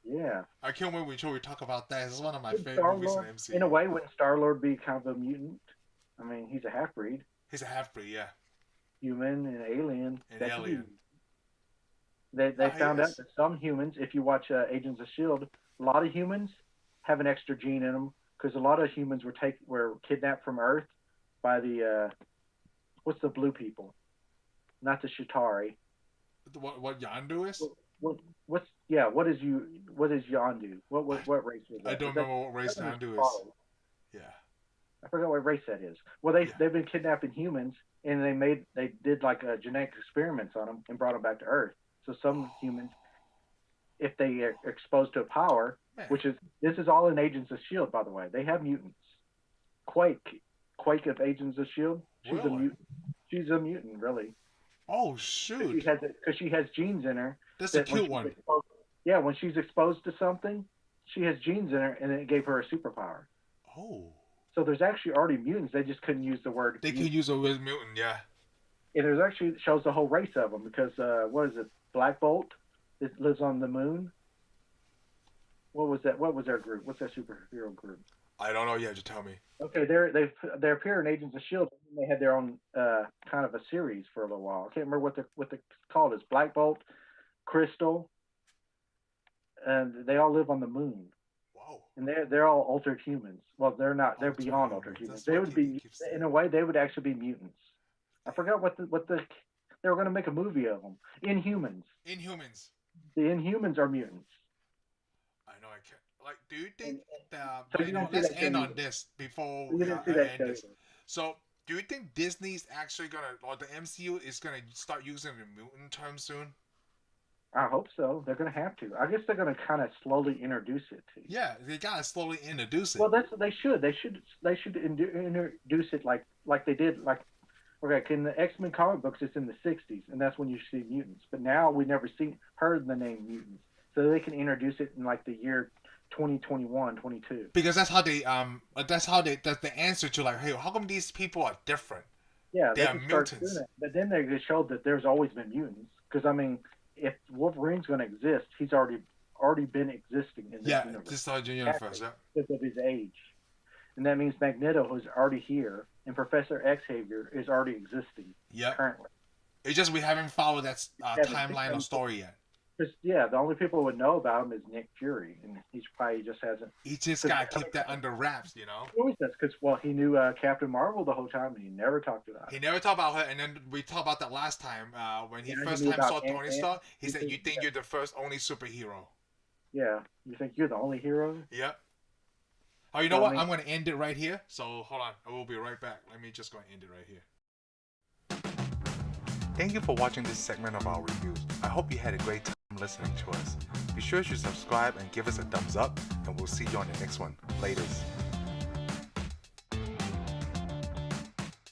Yeah. I can't wait until we talk about that. This is one of my Wouldn't favorite movies in Star-Lord, the MCU. in a way, wouldn't Star Lord be kind of a mutant? I mean, he's a half breed, He's a half breed, yeah. human and alien. An That's alien. They He found out is. that some humans, if you watch Agents of Shield, a lot of humans have an extra gene in them because a lot of humans were kidnapped from Earth by the what's the blue people, not the Shatari. What Yandu is? What is Yondu? What race is that? I don't remember what race Yandu is. Yeah. I forgot what race that is. Well, they've been kidnapping humans, and they did like genetic experiments on them and brought them back to Earth. So some humans, if they are exposed to a power, this is all in Agents of Shield, by the way. They have mutants. Quake of Agents of Shield. She's a mutant. She's a mutant, really. Oh shoot! Because she has genes in her. That's a cute one. When she's exposed to something, she has genes in her, and it gave her a superpower. Oh. So there's actually already mutants. They just couldn't use the word. They could use the word mutant, yeah. And there's actually shows the whole race of them because what is it? Black Bolt, it lives on the moon. What was that? What was their group? What's their superhero group? I don't know yet. Just tell me. Okay, they appear in Agents of Shield. And they had their own kind of a series for a little while. I can't remember what they're called. It's Black Bolt, Crystal, and they all live on the moon. Wow. And they're all altered humans. Well, they're not. They're beyond altered humans. They would be, in a way, they would actually be mutants. I forgot what they were going to make a movie of them. Inhumans. Inhumans. The Inhumans are mutants. I know. I can't. Like, do you think let's end on this before we end this. So, do you think Disney's actually or the MCU is gonna start using the mutant term soon? I hope so. They're going to have to. I guess they're going to kind of slowly introduce it to you. Yeah, they gotta slowly introduce it. Well, they should introduce it like they did in the X-Men comic books. It's in the '60s, and that's when you see mutants. But now we never heard the name mutants, so they can introduce it in like the year 2021, 22. Because that's how that's the answer to like, hey, how come these people are different? Yeah, they are mutants. But then they showed that there's always been mutants. Because I mean, if Wolverine's going to exist, he's already been existing in this universe. This universe, yeah. Because of his age. And that means Magneto is already here, and Professor Xavier is already existing currently. It's just we haven't followed that timeline or story yet. The only people who would know about him is Nick Fury, and he's probably just hasn't. He just got to keep that under wraps, you know. He always does, because he knew Captain Marvel the whole time, and he never talked about it. He never talked about her, and then we talked about that last time when he first time saw Tony Stark. He said, "You think you're the first only superhero?" Yeah, you think you're the only hero? Yep. Oh, you know what? I'm going to end it right here. So hold on, I will be right back. Let me just go and end it right here. Thank you for watching this segment of our reviews. I hope you had a great time listening to us. Be sure to subscribe and give us a thumbs up, and we'll see you on the next one. Laters.